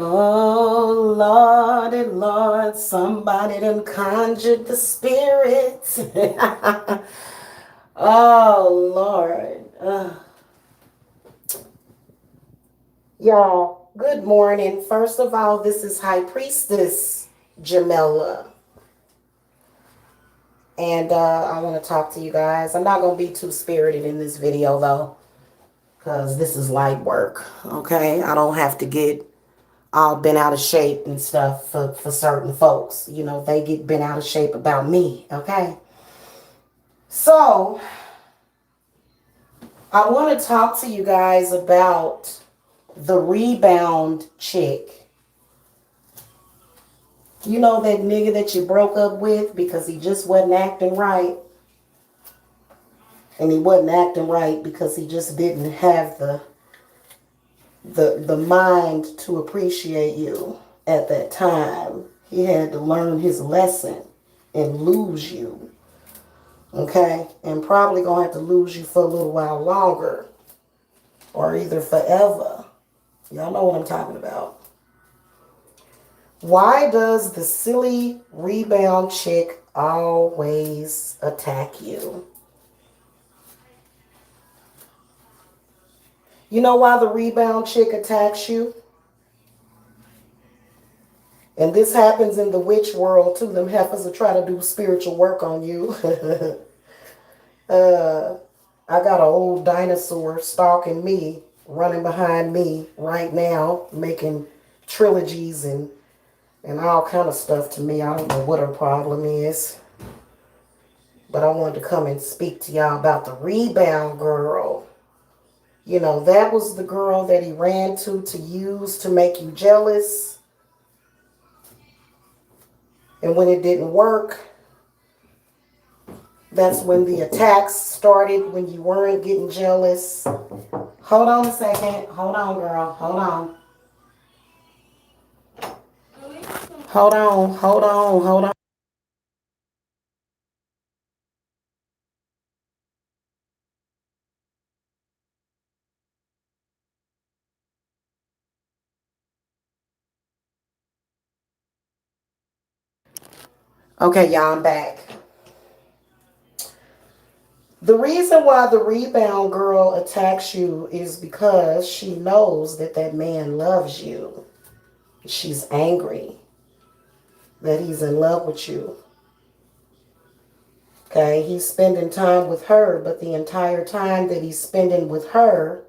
Oh, Lordy, Lord, somebody done conjured the spirits. Oh, Lord. Y'all, good morning. First of all, this is High Priestess Jamila. And I want to talk to you guys. I'm not going to be too spirited in this video, though, because this is light work, okay? I don't have to get all bent out of shape and stuff for certain folks. You know, they get bent out of shape about me, okay? So, I want to talk to you guys about the rebound chick. You know that nigga that you broke up with because he just wasn't acting right? And he wasn't acting right because he just didn't have the mind to appreciate you at that time. He had to learn his lesson and lose you. Okay? And probably gonna have to lose you for a little while longer. Or either forever. Y'all know what I'm talking about. Why does the silly rebound chick always attack you? You know why the rebound chick attacks you? And this happens in the witch world too. Them heifers will try to do spiritual work on you. I got an old dinosaur stalking me, running behind me right now, making trilogies and all kind of stuff to me. I don't know what her problem is. But I wanted to come and speak to y'all about the rebound girl. You know, that was the girl that he ran to use to make you jealous. And when it didn't work, that's when the attacks started, when you weren't getting jealous. Hold on a second. Hold on, girl. Hold on. Hold on. Hold on. Hold on. Okay, y'all, I'm back. The reason why the rebound girl attacks you is because she knows that that man loves you. She's angry that he's in love with you. Okay, he's spending time with her, but the entire time that he's spending with her,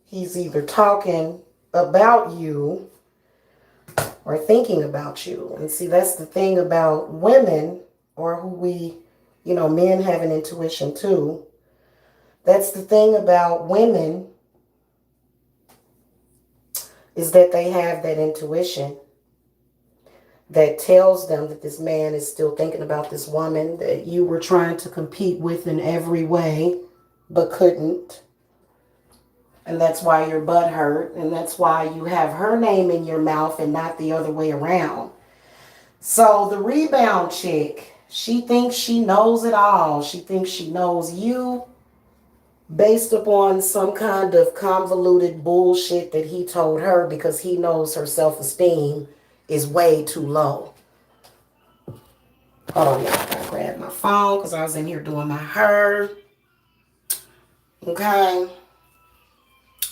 he's either talking about you or thinking about you. And see, that's the thing about women, or who we, men have an intuition too. That's the thing about women, is that they have that intuition that tells them that this man is still thinking about this woman that you were trying to compete with in every way, but couldn't. And that's why your butt hurt. And that's why you have her name in your mouth and not the other way around. So the rebound chick, she thinks she knows it all. She thinks she knows you based upon some kind of convoluted bullshit that he told her because he knows her self-esteem is way too low. Hold on, y'all. I gotta grab my phone because I was in here doing my hair. Okay.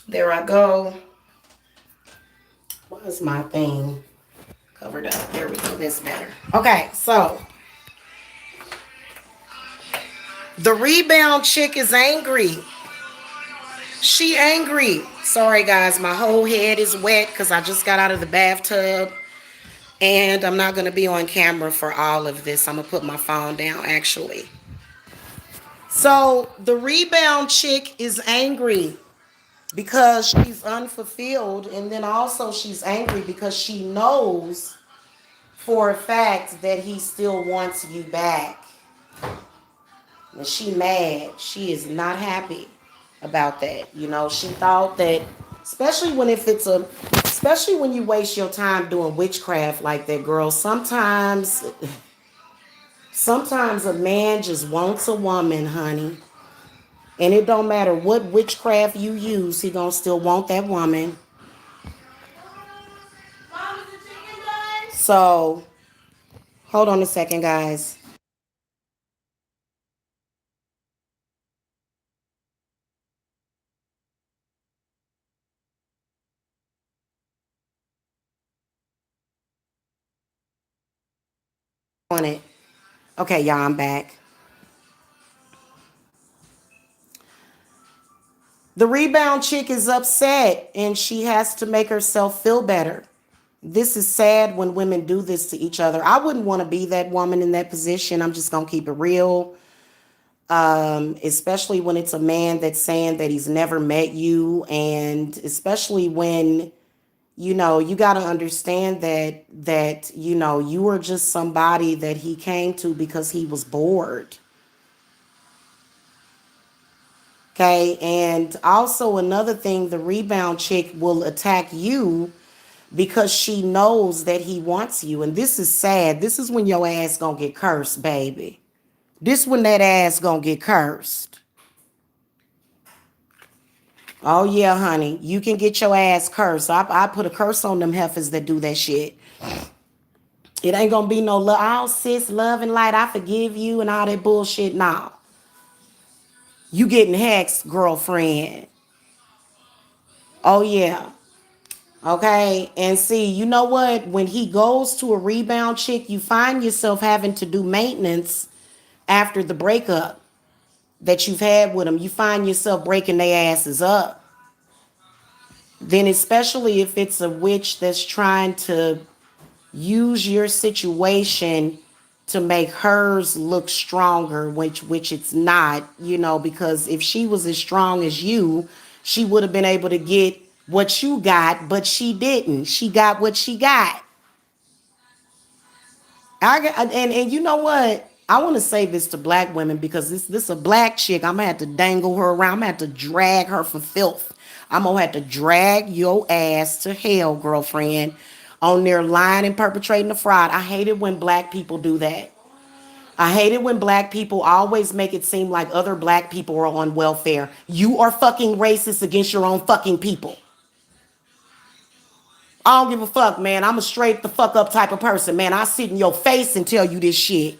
There I go. What is my thing covered up? There we go. That's better. Okay, so the rebound chick is angry. She angry. Sorry, guys. My whole head is wet because I just got out of the bathtub. And I'm not going to be on camera for all of this. I'm going to put my phone down, actually. So the rebound chick is angry because she's unfulfilled. And then also she's angry because she knows for a fact that he still wants you back. And she mad. She is not happy about that. She thought that, especially when you waste your time doing witchcraft like that, girl, sometimes a man just wants a woman, honey. And it don't matter what witchcraft you use, he gonna still want that woman. So hold on a second, guys. On it. Okay, y'all, I'm back. The rebound chick is upset and she has to make herself feel better. This is sad when women do this to each other. I wouldn't want to be that woman in that position. I'm just going to keep it real. Especially when it's a man that's saying that he's never met you. And especially when, you got to understand that you are just somebody that he came to because he was bored. Okay. And also another thing, the rebound chick will attack you because she knows that he wants you. And this is sad. This is when your ass gonna get cursed, baby. This when that ass gonna get cursed. Oh yeah, honey. You can get your ass cursed. I put a curse on them heifers that do that shit. It ain't gonna be no love. Oh, sis, love and light, I forgive you and all that bullshit. Nah. You getting hexed, girlfriend. Oh yeah. Okay. And see, you know what? When he goes to a rebound chick, you find yourself having to do maintenance after the breakup that you've had with him. You find yourself breaking their asses up. Then, especially if it's a witch that's trying to use your situation to make hers look stronger, which it's not, because if she was as strong as you, she would have been able to get what you got, but she didn't. She got what she got. And you know what? I want to say this to black women because this a black chick. I'm gonna have to dangle her around. I'm gonna have to drag her for filth. I'm gonna have to drag your ass to hell, girlfriend, on there lying and perpetrating the fraud. I hate it when black people do that. I hate it when black people always make it seem like other black people are on welfare. You are fucking racist against your own fucking people. I don't give a fuck, man. I'm a straight the fuck up type of person, man. I sit in your face and tell you this shit.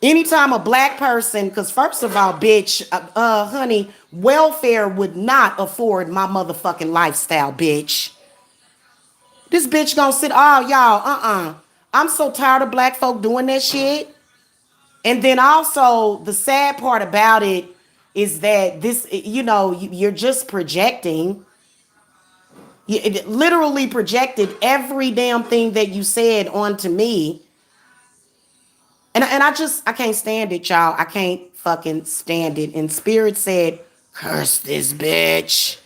Anytime a black person, because first of all, bitch, honey, welfare would not afford my motherfucking lifestyle, bitch. This bitch gonna sit, oh, y'all, I'm so tired of black folk doing that shit. And then also, the sad part about it is that this, you're just projecting. It literally projected every damn thing that you said onto me. And I can't stand it, y'all. I can't fucking stand it. And Spirit said, curse this bitch.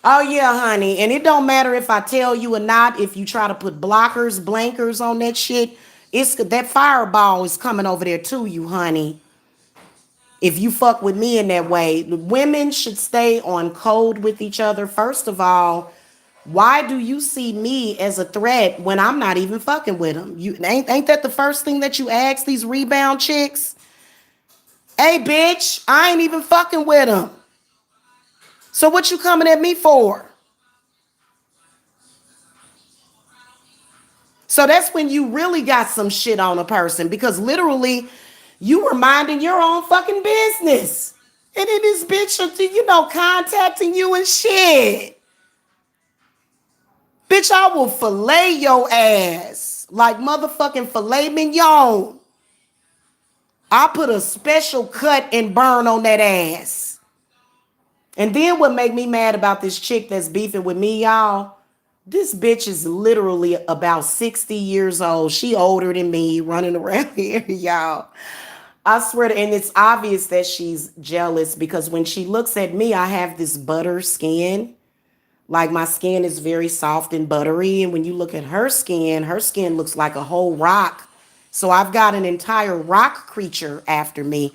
Oh yeah, honey. And it don't matter if I tell you or not, if you try to put blockers, blankers on that shit, it's that fireball is coming over there to you, honey. If you fuck with me in that way, women should stay on code with each other. First of all, why do you see me as a threat when I'm not even fucking with them? You ain't that the first thing that you ask these rebound chicks? Hey, bitch, I ain't even fucking with them. So what you coming at me for? So that's when you really got some shit on a person because literally you were minding your own fucking business. And then this bitch, contacting you and shit. Bitch, I will fillet your ass like motherfucking filet mignon. I put a special cut and burn on that ass. And then what make me mad about this chick that's beefing with me, y'all? This bitch is literally about 60 years old. She older than me, running around here, y'all. I swear to, and it's obvious that she's jealous because when she looks at me, I have this butter skin. Like my skin is very soft and buttery. And when you look at her skin looks like a whole rock. So I've got an entire rock creature after me.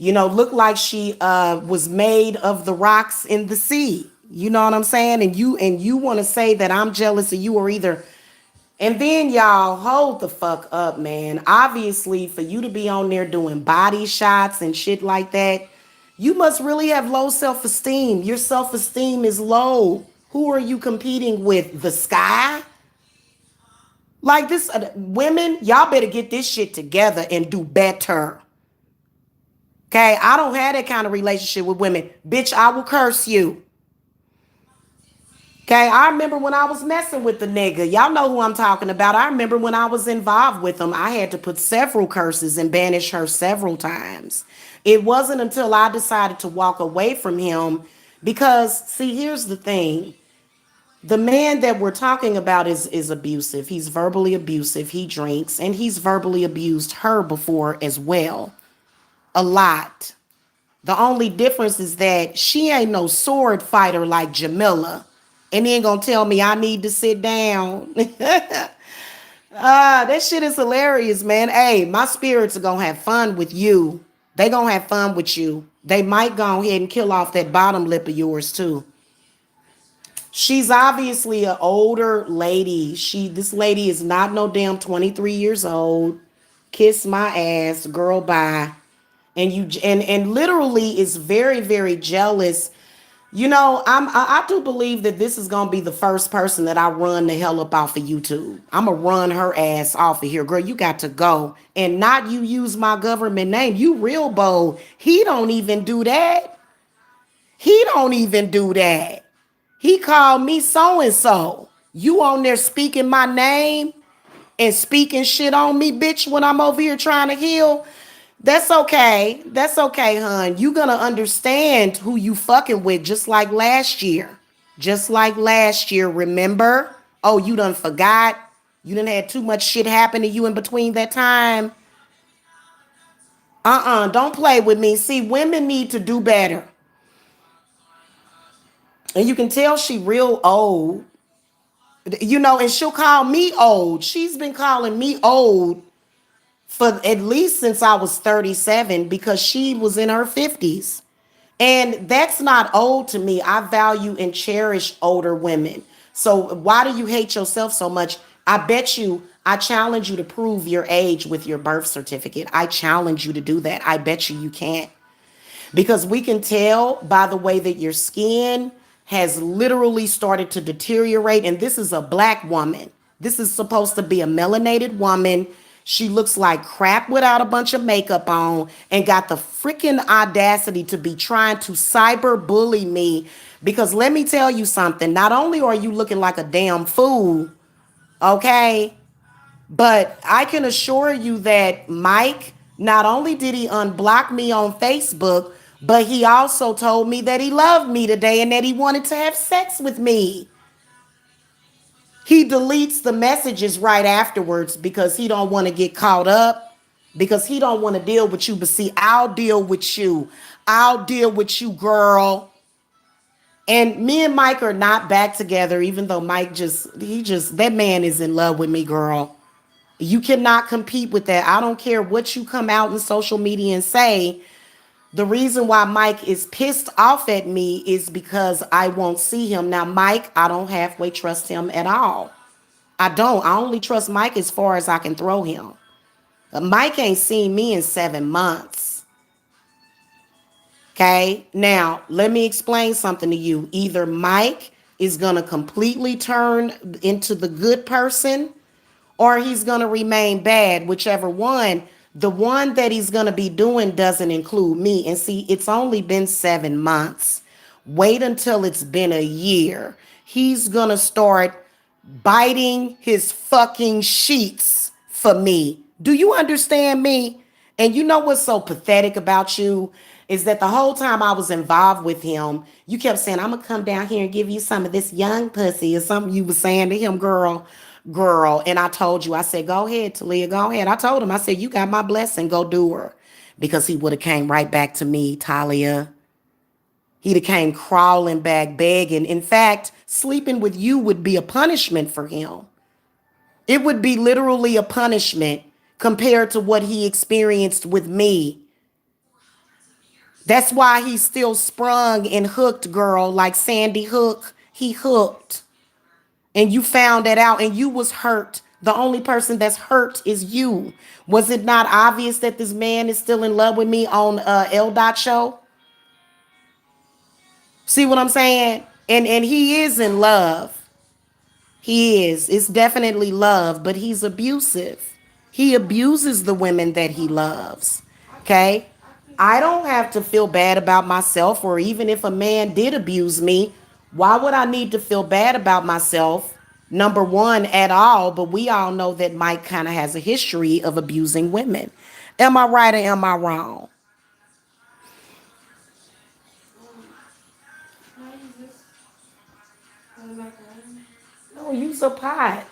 Look like she was made of the rocks in the sea. You know what I'm saying? And you want to say that I'm jealous of you or either. And then y'all hold the fuck up, man. Obviously, for you to be on there doing body shots and shit like that, you must really have low self-esteem. Your self-esteem is low. Who are you competing with? The sky? Like this, women, y'all better get this shit together and do better. Okay, I don't have that kind of relationship with women. Bitch, I will curse you. Okay, I remember when I was messing with the nigga. Y'all know who I'm talking about. I remember when I was involved with him, I had to put several curses and banish her several times. It wasn't until I decided to walk away from him because, see, here's the thing. The man that we're talking about is abusive. He's verbally abusive. He drinks and he's verbally abused her before as well. A lot. The only difference is that she ain't no sword fighter like Jamila. And he ain't gonna tell me I need to sit down. That shit is hilarious, man. Hey, my spirits are gonna have fun with you. They gonna have fun with you. They might go ahead and kill off that bottom lip of yours too. She's obviously an older lady. This lady is not no damn 23 years old. Kiss my ass, girl, bye. And literally is very, very jealous. You know, I do believe that this is gonna be the first person that I run the hell up off of YouTube. I'ma run her ass off of here. Girl, you got to go. And not you use my government name. You real bold. He don't even do that. He don't even do that. He called me so and so. You on there speaking my name and speaking shit on me, bitch, when I'm over here trying to heal. That's okay. That's okay, hun. You gonna understand who you fucking with just like last year. Just like last year, remember? Oh, you done forgot? You done had too much shit happen to you in between that time? Don't play with me. See, women need to do better. And you can tell she real old. You know, and she'll call me old. She's been calling me old for at least since I was 37 because she was in her 50s. And that's not old to me. I value and cherish older women. So why do you hate yourself so much? I bet you, I challenge you to prove your age with your birth certificate. I challenge you to do that. I bet you can't. Because we can tell by the way that your skin has literally started to deteriorate. And this is a black woman. This is supposed to be a melanated woman. She looks like crap without a bunch of makeup on and got the freaking audacity to be trying to cyberbully me. Because let me tell you something. Not only are you looking like a damn fool, okay? But I can assure you that Mike, not only did he unblock me on Facebook, but he also told me that he loved me today and that he wanted to have sex with me. He deletes the messages right afterwards because he don't want to get caught up, because he don't want to deal with you. But see, I'll deal with you. I'll deal with you, girl. And me and Mike are not back together, even though that man is in love with me, girl. You cannot compete with that. I don't care what you come out in social media and say. The reason why Mike is pissed off at me is because I won't see him. Now, Mike, I don't halfway trust him at all. I don't. I only trust Mike as far as I can throw him. Mike ain't seen me in 7 months. Okay? Now, let me explain something to you. Either Mike is going to completely turn into the good person or he's going to remain bad, whichever one. The one that he's going to be doing doesn't include me. And see, it's only been 7 months. Wait until it's been a year. He's going to start biting his fucking sheets for me. Do you understand me? And you know what's so pathetic about you is that the whole time I was involved with him, you kept saying, I'm going to come down here and give you some of this young pussy or something you were saying to him, girl. And I told you, I said, go ahead, Talia, go ahead. I told him, I said, you got my blessing, go do her. Because he would have came right back to me, Talia. He'd have came crawling back, begging. In fact, sleeping with you would be a punishment for him. It would be literally a punishment compared to what he experienced with me. That's why he's still sprung and hooked, girl, like Sandy Hook. He hooked. And you found that out and you was hurt. The only person that's hurt is you. Was it not obvious that this man is still in love with me on L. Dot show? See what I'm saying? And he is in love. He is. It's definitely love, but he's abusive. He abuses the women that he loves. Okay? I don't have to feel bad about myself, or even if a man did abuse me, why would I need to feel bad about myself? Number one, at all, but we all know that Mike kind of has a history of abusing women. Am I right or am I wrong? No, use a pot.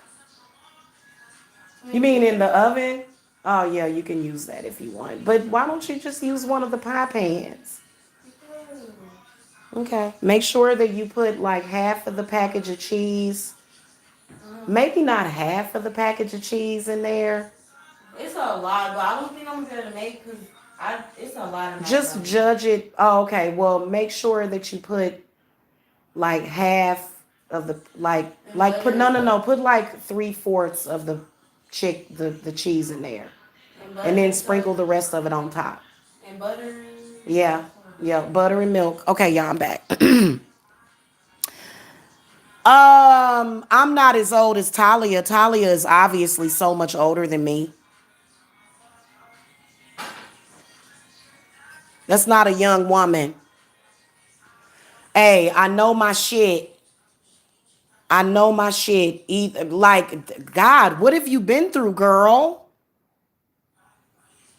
You mean in the oven? Oh yeah, you can use that if you want. But why don't you just use one of the pie pans? Okay. Make sure that you put like half of the package of cheese. Maybe not half of the package of cheese in there. It's a lot, but I don't think I'm gonna be able to make because it's a lot of Just macaroni. judge it. Oh, okay. Well, make sure that you put like half of the And like put butter, no, put like 3/4 of the cheese in there, and and butter then and stuff, sprinkle the rest of it on top. and butter and Yeah, stuff. yeah, butter and milk. Okay, y'all, I'm back. I'm not as old as Talia. Talia is obviously so much older than me. That's not a young woman. Hey, I know my shit. I know my shit. Either like God, what have you been through, girl?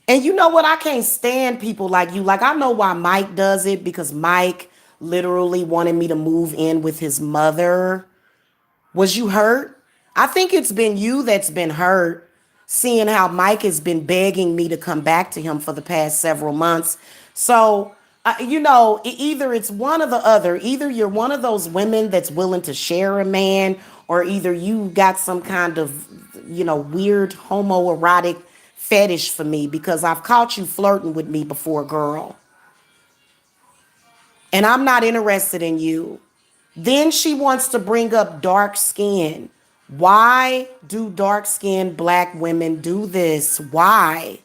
And you know what? I can't stand people like you. Like I know why Mike does it because Mike literally wanted me to move in with his mother. Was you hurt? I think it's been you that's been hurt, seeing how Mike has been begging me to come back to him for the past several months. So, either it's one or the other. Either you're one of those women that's willing to share a man, or either you got some kind of, weird homoerotic fetish for me because I've caught you flirting with me before, girl. And I'm not interested in you. Then she wants to bring up dark skin. Why do dark skinned black women do this? Why?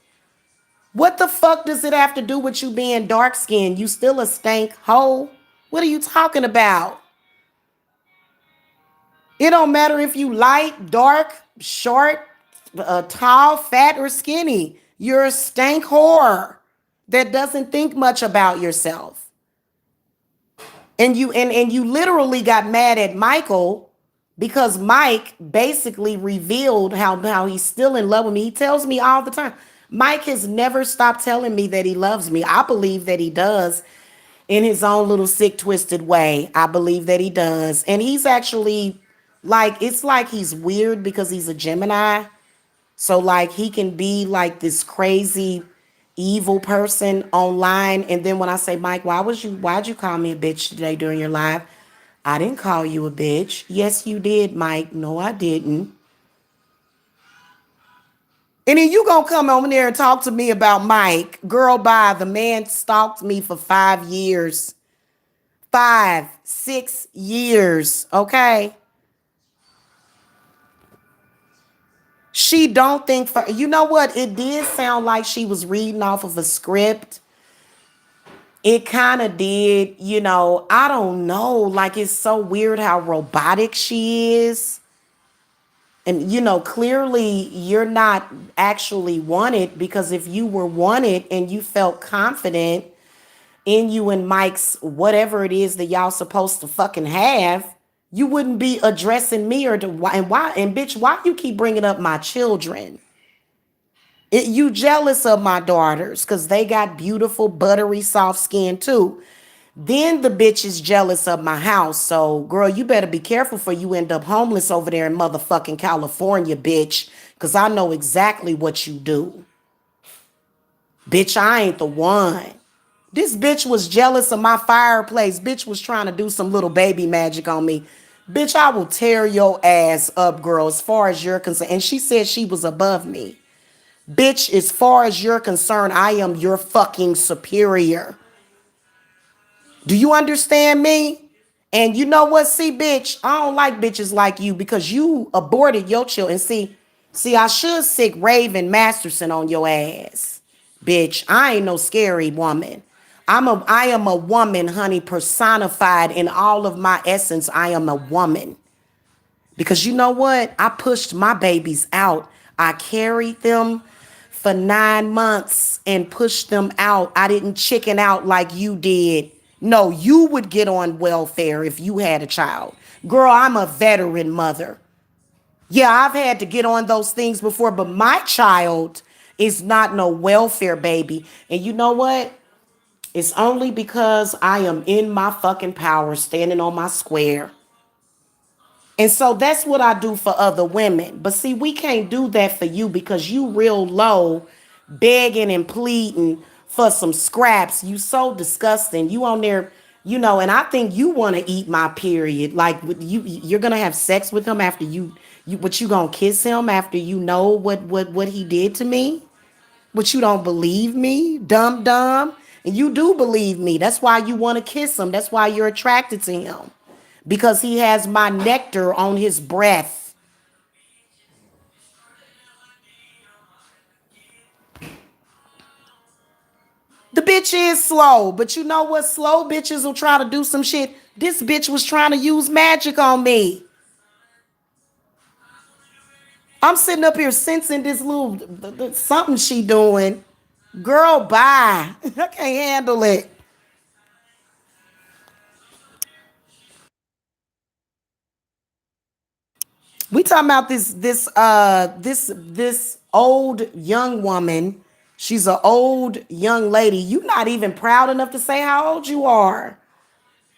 What the fuck does it have to do with you being dark skinned? You still a stank hoe? What are you talking about? It don't matter if you light, dark, short, tall, fat, or skinny. You're a stank whore that doesn't think much about yourself. And you literally got mad at Michael because Mike basically revealed how he's still in love with me. He tells me all the time. Mike has never stopped telling me that he loves me. I believe that he does in his own little sick, twisted way. I believe that he does. And he's actually like, it's like he's weird because he's a Gemini. So like he can be like this crazy evil person online, and then when I say, Mike, why'd you call me a bitch today during your live? I didn't call you a bitch. Yes, you did, Mike. No, I didn't. And then you gonna come over there and talk to me about Mike. Girl, bye. The man stalked me for 5 years. 5, 6 years. Okay. She don't think for you know what? It did sound like she was reading off of a script. It kind of did, I don't know. Like it's so weird how robotic she is. And clearly you're not actually wanted, because if you were wanted and you felt confident in you and Mike's whatever it is that y'all supposed to fucking have, you wouldn't be addressing me or to why and bitch, why you keep bringing up my children? You jealous of my daughters because they got beautiful, buttery, soft skin too. Then the bitch is jealous of my house. So, girl, you better be careful for you end up homeless over there in motherfucking California, bitch. Because I know exactly what you do. Bitch, I ain't the one. This bitch was jealous of my fireplace. Bitch was trying to do some little baby magic on me. Bitch, I will tear your ass up, girl, as far as you're concerned. And she said she was above me. Bitch, as far as you're concerned, I am your fucking superior. Do you understand me? And you know what? See, bitch, I don't like bitches like you because you aborted your children. See, I should sick Raven Masterson on your ass. Bitch, I ain't no scary woman. I am a woman, honey, personified in all of my essence. I am a woman. Because you know what? I pushed my babies out. I carried them for 9 months and pushed them out. I didn't chicken out like you did. No, you would get on welfare if you had a child. Girl, I'm a veteran mother. Yeah, I've had to get on those things before, but my child is not no welfare baby. And you know what? It's only because I am in my fucking power, standing on my square. And so that's what I do for other women. But see, we can't do that for you because you real low, begging and pleading for some scraps. You so disgusting. You on there, and I think you want to eat my period. Like you're gonna have sex with him after but you gonna kiss him after you know what he did to me? But you don't believe me, dumb dumb. And you do believe me. That's why you want to kiss him. That's why you're attracted to him because he has my nectar on his breath. The bitch is slow, but you know what? Slow bitches will try to do some shit. This bitch was trying to use magic on me. I'm sitting up here sensing this little something she doing. Girl, bye. I can't handle it. We talking about this old young woman. She's an old young lady. You not even proud enough to say how old you are.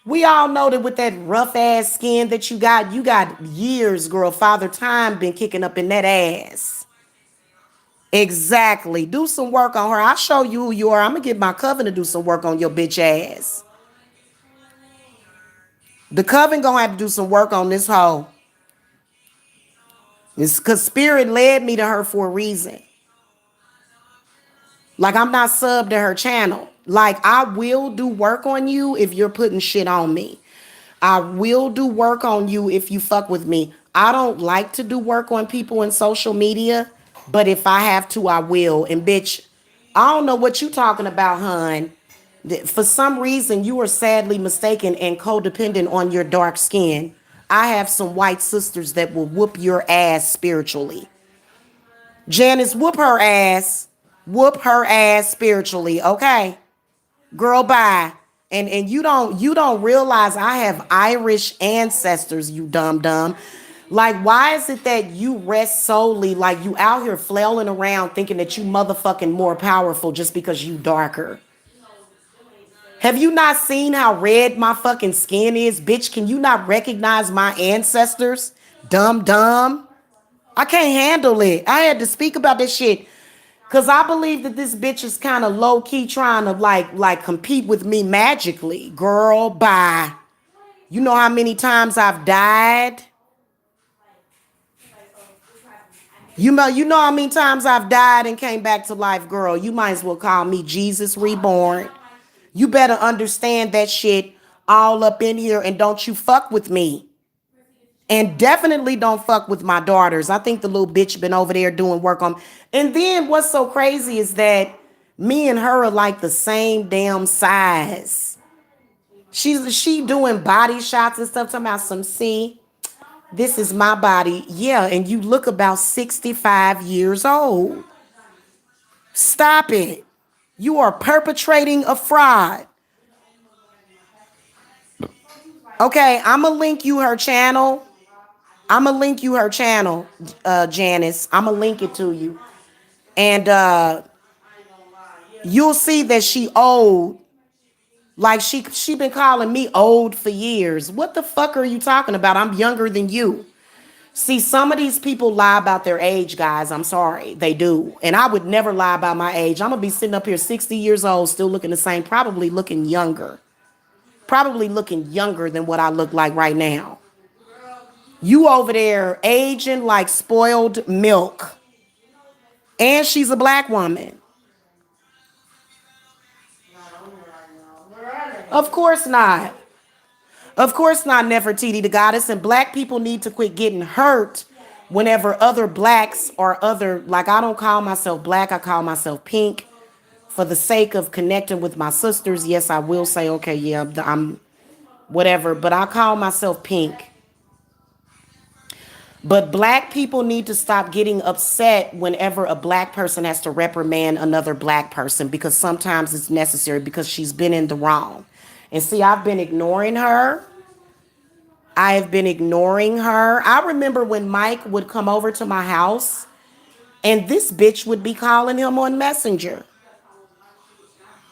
We all know that with that rough ass skin that you got years, girl. Father Time been kicking up in that ass. Exactly. Do some work on her. I'll show you who you are. I'm gonna get my coven to do some work on your bitch ass. The coven gonna have to do some work on this hoe. It's cause spirit led me to her for a reason. Like I'm not subbed to her channel. Like I will do work on you if you're putting shit on me. I will do work on you if you fuck with me. I don't like to do work on people in social media, but if I have to, I will. And bitch, I don't know what you talking about, hun. For some reason, you are sadly mistaken and codependent on your dark skin. I have some white sisters that will whoop your ass spiritually. Janice, whoop her ass. Whoop her ass spiritually, okay? Girl, bye. And you don't realize I have Irish ancestors, you dumb dumb. Like, why is it that you rest solely like you out here flailing around thinking that you motherfucking more powerful just because you darker? Have you not seen how red my fucking skin is? Bitch, can you not recognize my ancestors? Dumb dumb. I can't handle it. I had to speak about this shit. Cause I believe that this bitch is kind of low key trying to like compete with me magically. Girl, bye. You know how many times I've died? You know how many times I've died and came back to life, girl. You might as well call me Jesus reborn. You better understand that shit all up in here and don't you fuck with me. And definitely don't fuck with my daughters. I think the little bitch been over there doing work on. And then what's so crazy is that me and her are like the same damn size. She doing body shots and stuff. Talking about some, see, this is my body. Yeah, and you look about 65 years old. Stop it. You are perpetrating a fraud. Okay, I'ma link you her channel. Janice. I'ma link it to you. And you'll see that she old. Like she been calling me old for years. What the fuck are you talking about? I'm younger than you. See, some of these people lie about their age, guys. I'm sorry. They do. And I would never lie about my age. I'm gonna be sitting up here 60 years old, still looking the same, probably looking younger. Probably looking younger than what I look like right now. You over there aging like spoiled milk. And she's a black woman. Of course not. Of course not, Nefertiti the goddess. And black people need to quit getting hurt whenever other blacks or other, like I don't call myself black, I call myself pink. For the sake of connecting with my sisters, yes, I will say, okay, yeah, I'm whatever, but I call myself Pink. But black people need to stop getting upset whenever a black person has to reprimand another black person, because sometimes it's necessary because she's been in the wrong. And see, I've been ignoring her. I have been ignoring her. I remember when Mike would come over to my house and this bitch would be calling him on Messenger.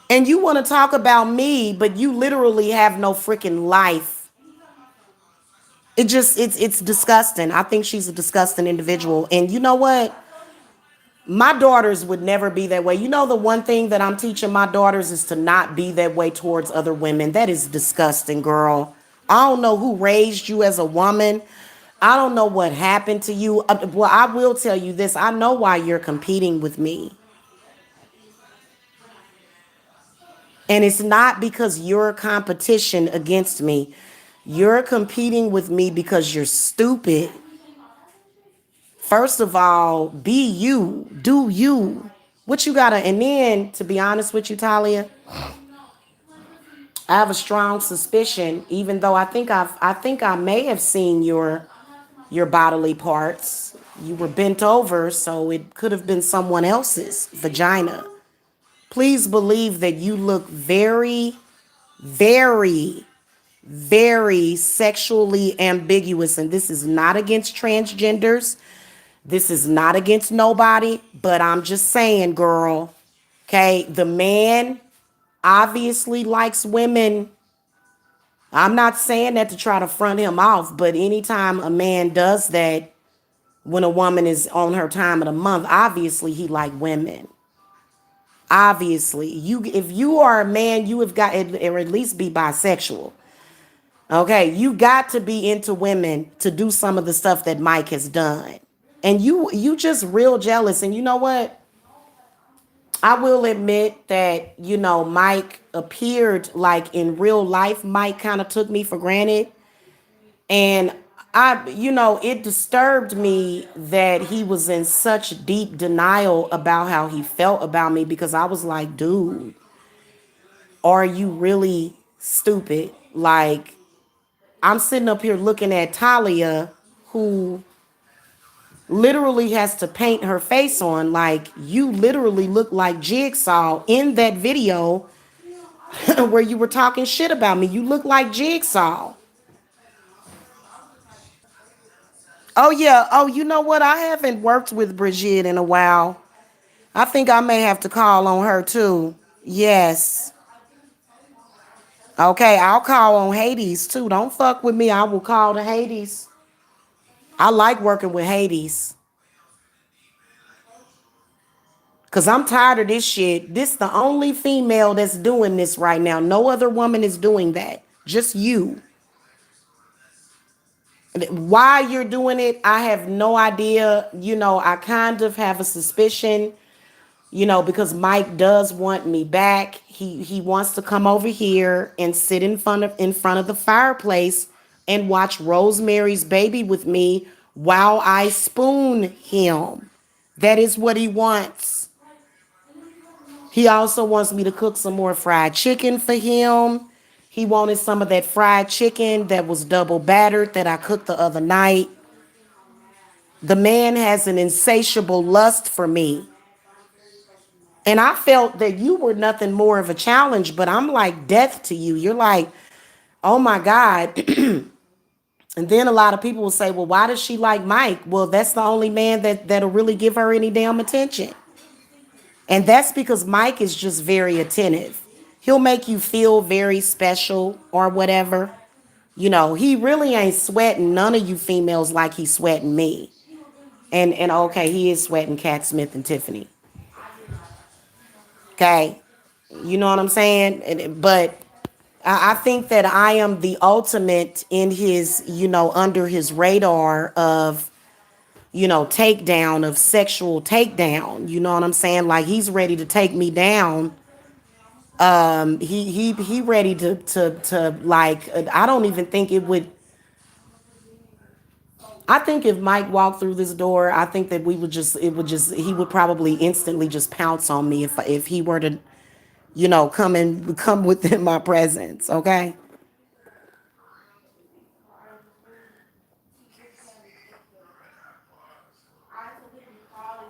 And you want to talk about me, but you literally have no freaking life. It's disgusting. I think she's a disgusting individual. And you know what? My daughters would never be that way. You know, the one thing that I'm teaching my daughters is to not be that way towards other women. That is disgusting, girl. I don't know who raised you as a woman. I don't know what happened to you. Well, I will tell you this. I know why you're competing with me. And it's not because you're a competition against me. You're competing with me because you're stupid. First of all, be you, do you. What you gotta, and then to be honest with you, Talia, I have a strong suspicion, even though I think I may have seen your bodily parts. You were bent over, so it could have been someone else's vagina. Please believe that you look very, very, very sexually ambiguous. And this is not against transgenders. This is not against nobody, but I'm just saying, girl. Okay, the man obviously likes women. I'm not saying that to try to front him off, but anytime a man does that when a woman is on her time of the month, obviously he like women. Obviously, you if you are a man, you have got, or at least be bisexual. Okay, you got to be into women to do some of the stuff that Mike has done. And you just real jealous. And you know what? I will admit that, Mike appeared like in real life. Mike kind of took me for granted. And it disturbed me that he was in such deep denial about how he felt about me, because I was like, dude, are you really stupid? Like, I'm sitting up here looking at Talia, who literally has to paint her face on. Like, you literally look like Jigsaw in that video where you were talking shit about me. You look like Jigsaw. Oh yeah. Oh, you know what? I haven't worked with Brigitte in a while. I think I may have to call on her too. Yes. Okay, I'll call on Hades too. Don't fuck with me. I will call to Hades. I like working with Hades. Cause I'm tired of this shit. This the only female that's doing this right now. No other woman is doing that. Just you. Why you're doing it, I have no idea. I kind of have a suspicion, because Mike does want me back. He wants to come over here and sit in front of the fireplace and watch Rosemary's Baby with me while I spoon him. That is what he wants. He also wants me to cook some more fried chicken for him. He wanted some of that fried chicken that was double battered that I cooked the other night. The man has an insatiable lust for me. And I felt that you were nothing more of a challenge, but I'm like death to you. You're like, oh my God. And then a lot of people will say, well, why does she like Mike? Well, that's the only man that'll really give her any damn attention. And that's because Mike is just very attentive. He'll make you feel very special or whatever. He really ain't sweating none of you females like he's sweating me. And okay, he is sweating Cat Smith and Tiffany. Okay. You know what I'm saying? But I think that I am the ultimate in his, under his radar of, takedown, of sexual takedown. You know what I'm saying? Like, he's ready to take me down. He ready to like, I don't even think it would, I think if Mike walked through this door, I think that he would probably instantly just pounce on me if he were to, come within my presence. Okay.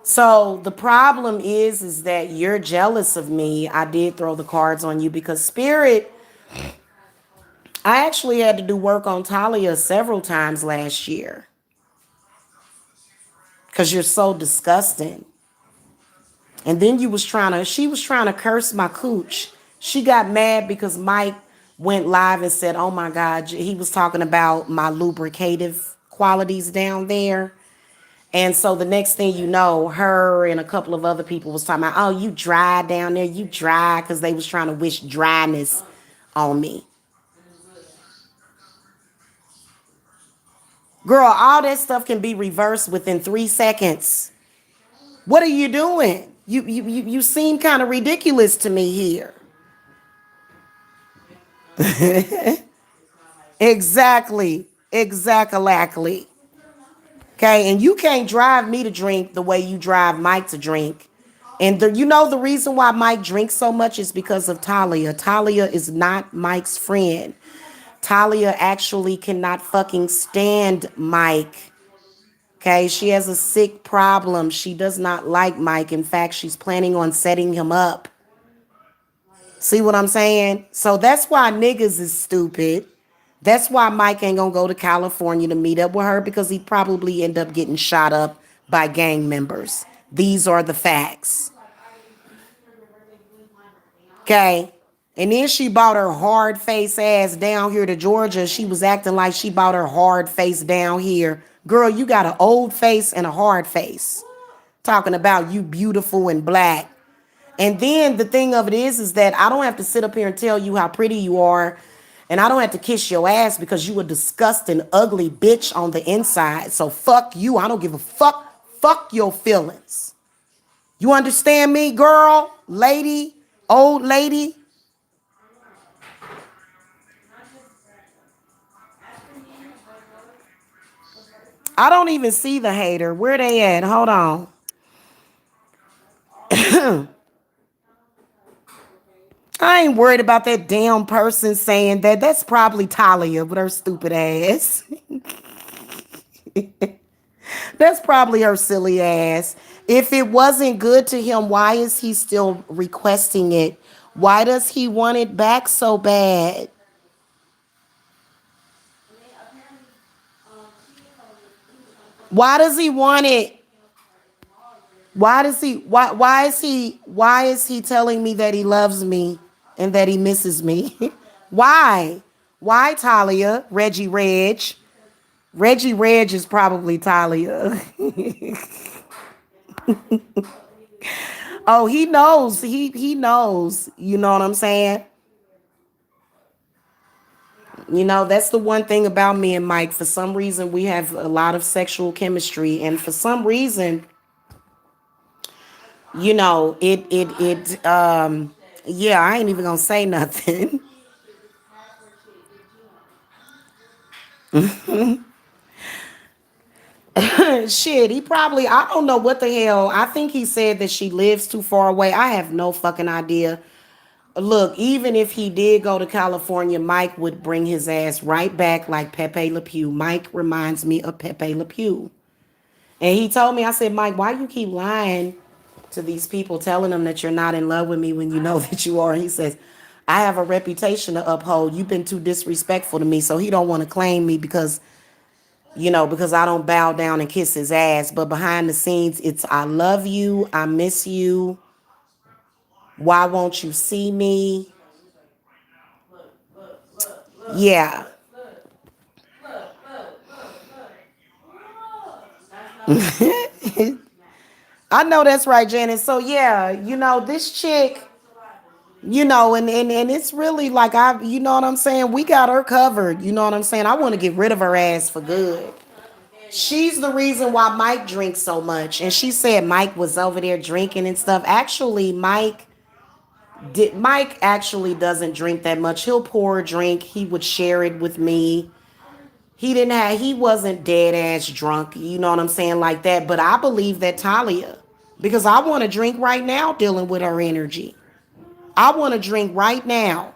So the problem is that you're jealous of me. I did throw the cards on you because Spirit, I actually had to do work on Talia several times last year because you're so disgusting. And then she was trying to curse my cooch. She got mad because Mike went live and said, oh my God, he was talking about my lubricative qualities down there. And so the next thing you know, her and a couple of other people was talking about, oh, you dry down there, you dry, because they was trying to wish dryness on me. Girl, all that stuff can be reversed within 3 seconds. What are you doing? You seem kind of ridiculous to me here. Exactly. Exactly. Okay, and you can't drive me to drink the way you drive Mike to drink. And the reason why Mike drinks so much is because of Talia. Talia is not Mike's friend. Talia actually cannot fucking stand Mike. Okay, she has a sick problem. She does not like Mike. In fact, she's planning on setting him up. See what I'm saying? So that's why niggas is stupid. That's why Mike ain't gonna go to California to meet up with her because he'd probably end up getting shot up by gang members. These are the facts. Okay. And then she bought her hard face ass down here to Georgia. She was acting like she bought her hard face down here. Girl, you got an old face and a hard face. Talking about you beautiful and black. And then the thing of it is that I don't have to sit up here and tell you how pretty you are. And I don't have to kiss your ass because you a disgusting, ugly bitch on the inside. So fuck you. I don't give a fuck. Fuck your feelings. You understand me, girl, lady, old lady? I don't even see the hater. Where they at? Hold on. I ain't worried about that damn person saying that. That's probably Talia with her stupid ass. That's probably her silly ass. If it wasn't good to him, why is he still requesting it? Why does he want it back so bad? Why does he want it? Why is he telling me that he loves me and that he misses me? Why? Why Talia? Reggie Reg is probably Talia. Oh, he knows. He knows. You know what I'm saying? That's the one thing about me and Mike. For some reason, we have a lot of sexual chemistry, and for some reason, yeah, I ain't even gonna say nothing. Shit, he probably, I don't know what the hell. I think he said that she lives too far away. I have no fucking idea. Look, even if he did go to California, Mike would bring his ass right back like Pepe Le Pew. Mike reminds me of Pepe Le Pew. And he told me, I said, Mike, why you keep lying to these people, telling them that you're not in love with me when you know that you are? And he says, I have a reputation to uphold. You've been too disrespectful to me. So he don't want to claim me because I don't bow down and kiss his ass. But behind the scenes, it's I love you. I miss you. Why won't you see me? Yeah. I know that's right, Janice. So yeah, this chick, and it's really like you know what I'm saying? We got her covered. You know what I'm saying? I want to get rid of her ass for good. She's the reason why Mike drinks so much. And she said Mike was over there drinking and stuff. Actually, Mike actually doesn't drink that much. He'll pour a drink. He would share it with me. He wasn't dead ass drunk, you know what I'm saying, like that. But I believe that Talia, because I want to drink right now dealing with her energy. I want to drink right now.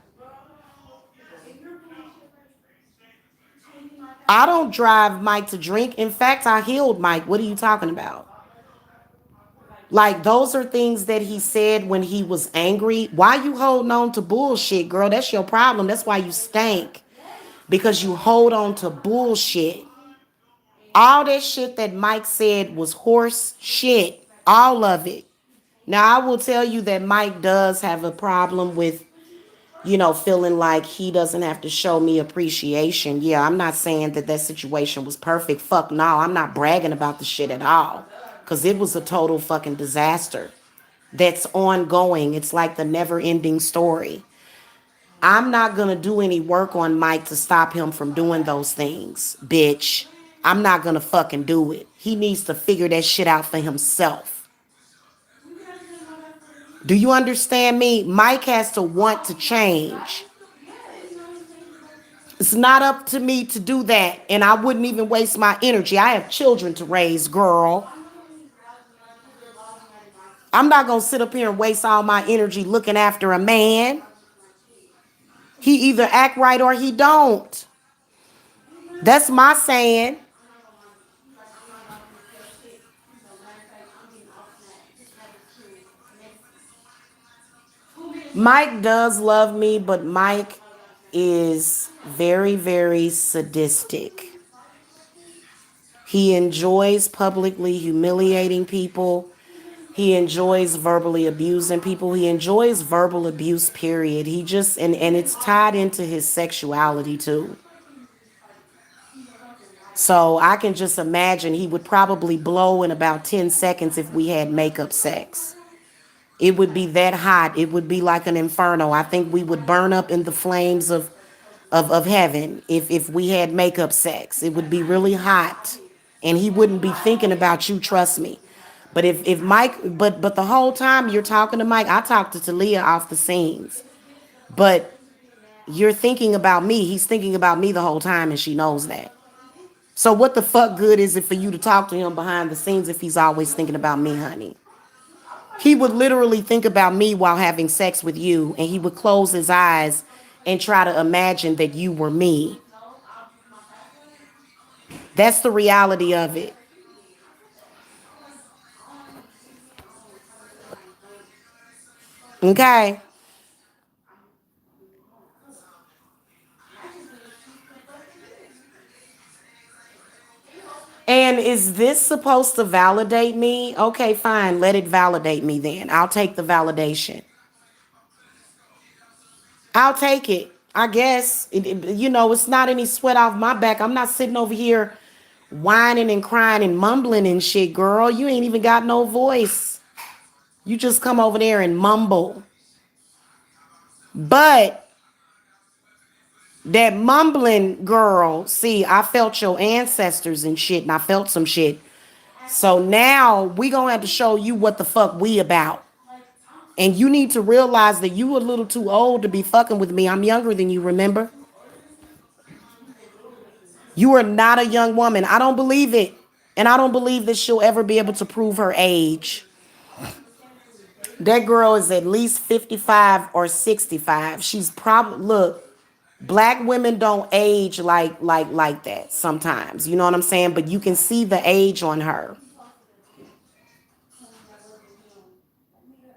I don't drive Mike to drink. In fact, I healed Mike. What are you talking about? Like, those are things that he said when he was angry. Why you holding on to bullshit, girl? That's your problem. That's why you stank. Because you hold on to bullshit. All that shit that Mike said was horse shit. All of it. Now, I will tell you that Mike does have a problem with, feeling like he doesn't have to show me appreciation. Yeah, I'm not saying that that situation was perfect. Fuck no, I'm not bragging about the shit at all. Because it was a total fucking disaster that's ongoing. It's like the never ending story. I'm not going to do any work on Mike to stop him from doing those things, bitch. I'm not going to fucking do it. He needs to figure that shit out for himself. Do you understand me? Mike has to want to change. It's not up to me to do that, and I wouldn't even waste my energy. I have children to raise, girl. I'm not going to sit up here and waste all my energy looking after a man. He either act right or he don't. That's my saying. Mike does love me, but Mike is very, very sadistic. He enjoys publicly humiliating people. He enjoys verbally abusing people. He enjoys verbal abuse, period. He just, and it's tied into his sexuality too. So I can just imagine he would probably blow in about 10 seconds if we had makeup sex. It would be that hot. It would be like an inferno. I think we would burn up in the flames of heaven if we had makeup sex. It would be really hot. And he wouldn't be thinking about you, trust me. But if Mike, but the whole time you're talking to Mike, I talked to Talia off the scenes. But you're thinking about me. He's thinking about me the whole time, and she knows that. So what the fuck good is it for you to talk to him behind the scenes if he's always thinking about me, honey? He would literally think about me while having sex with you, and he would close his eyes and try to imagine that you were me. That's the reality of it. Okay? And is this supposed to validate me? Okay, fine. Let it validate me then. I'll take the validation. I'll take it. I guess. It's not any sweat off my back. I'm not sitting over here whining and crying and mumbling and shit, girl. You ain't even got no voice. You just come over there and mumble. But that mumbling girl, see, I felt your ancestors and shit, and I felt some shit. So now we gonna have to show you what the fuck we about. And you need to realize that you a little too old to be fucking with me. I'm younger than you, remember? You are not a young woman. I don't believe it. And I don't believe that she'll ever be able to prove her age. That girl is at least 55 or 65. She's probably, look, black women don't age like that sometimes. You know what I'm saying? But you can see the age on her.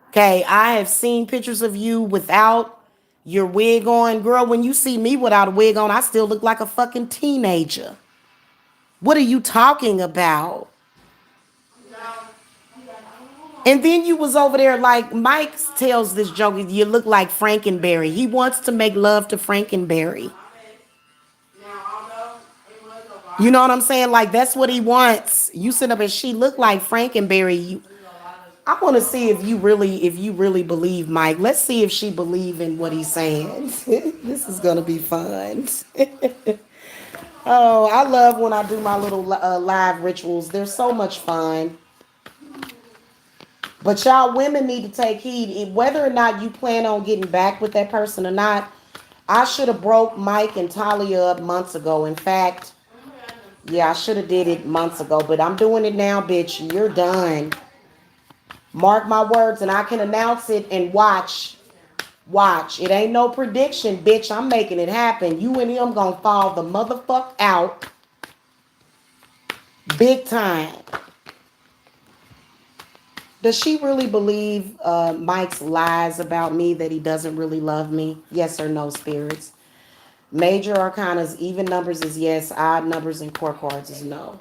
Okay, I have seen pictures of you without your wig on. Girl, when you see me without a wig on, I still look like a fucking teenager. What are you talking about? And then you was over there like Mike tells this joke, you look like Frankenberry. He wants to make love to Frankenberry. You know what I'm saying? Like that's what he wants. You sit up and she look like Frankenberry. I want to see if you really believe Mike. Let's see if she believe in what he's saying. This is gonna be fun. Oh, I love when I do my little live rituals. They're so much fun. But y'all women need to take heed. Whether or not you plan on getting back with that person or not, I should have broke Mike and Talia up months ago. In fact, Yeah, I should have did it months ago, but I'm doing it now, bitch. You're done. Mark my words, and I can announce it and watch. Watch. It ain't no prediction, bitch. I'm making it happen. You and him gonna fall the motherfuck out big time. Does she really believe Mike's lies about me that he doesn't really love me? Yes or no, spirits? Major arcanas, even numbers is yes. Odd numbers and core cards is no.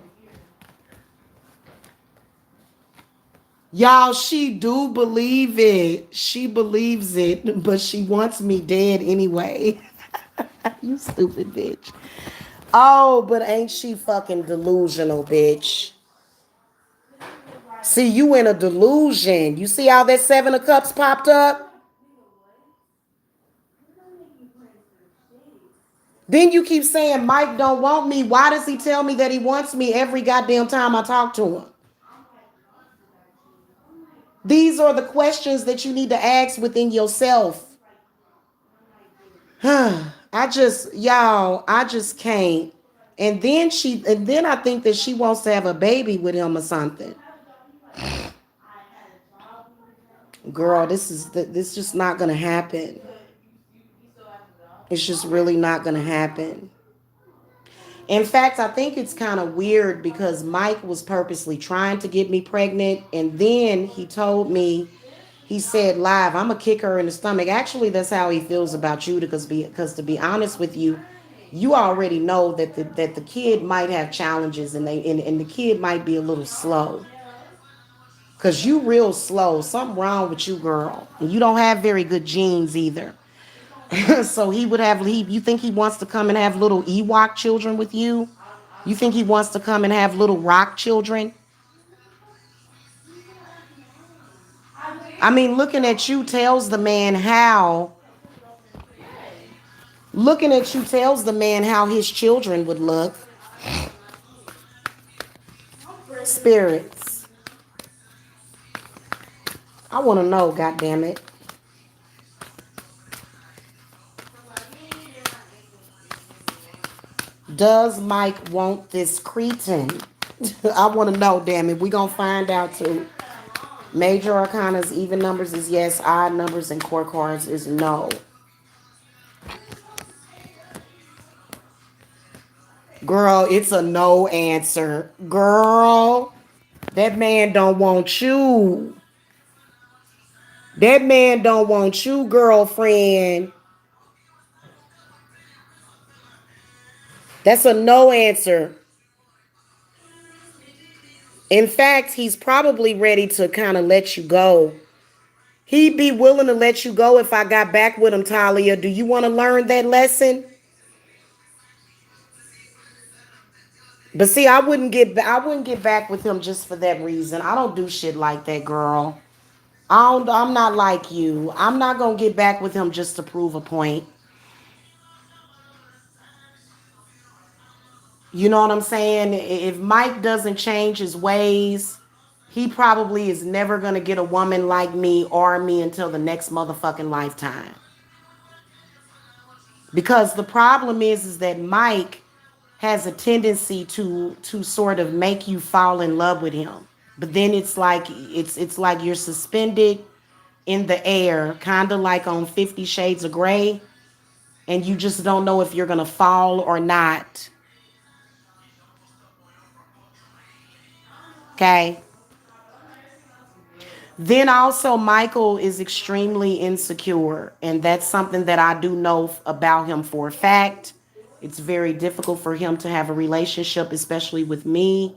Y'all, she do believe it. She believes it, but she wants me dead anyway. You stupid bitch. Oh, but ain't she fucking delusional, bitch? See, you in a delusion. You see how that Seven of Cups popped up? Then you keep saying Mike don't want me. Why does he tell me that he wants me every goddamn time I talk to him? These are the questions that you need to ask within yourself. I just can't. And then I think that she wants to have a baby with him or something. Girl, this just not gonna happen. It's just really not gonna happen. In fact, I think it's kind of weird because Mike was purposely trying to get me pregnant, and then he told me, he said live, I'm gonna kick her in the stomach. Actually, that's how he feels about you because to be honest with you, you already know that the kid might have challenges and the kid might be a little slow. Cause you real slow. Something wrong with you, girl. And you don't have very good genes either. So he would have you think he wants to come and have little Ewok children with you? You think he wants to come and have little rock children? I mean, looking at you tells the man how his children would look. Spirits. I want to know, goddamn it. Does Mike want this cretin? I want to know, damn it. We gonna find out too. Major arcanas, even numbers is yes. Odd numbers and core cards is no. Girl, it's a no answer. Girl, that man don't want you. That man don't want you, girlfriend. That's a no answer. In fact, he's probably ready to kind of let you go. He'd be willing to let you go if I got back with him, Talia. Do you want to learn that lesson? But see, I wouldn't get back with him just for that reason. I don't do shit like that, girl. I'm not like you. I'm not gonna get back with him just to prove a point. You know what I'm saying? If Mike doesn't change his ways, he probably is never gonna get a woman like me or me until the next motherfucking lifetime. Because the problem is that Mike has a tendency to sort of make you fall in love with him. But then it's like you're suspended in the air, kind of like on 50 Shades of Grey, and you just don't know if you're going to fall or not. Okay? Then also Michael is extremely insecure, and that's something that I do know about him for a fact. It's very difficult for him to have a relationship, especially with me,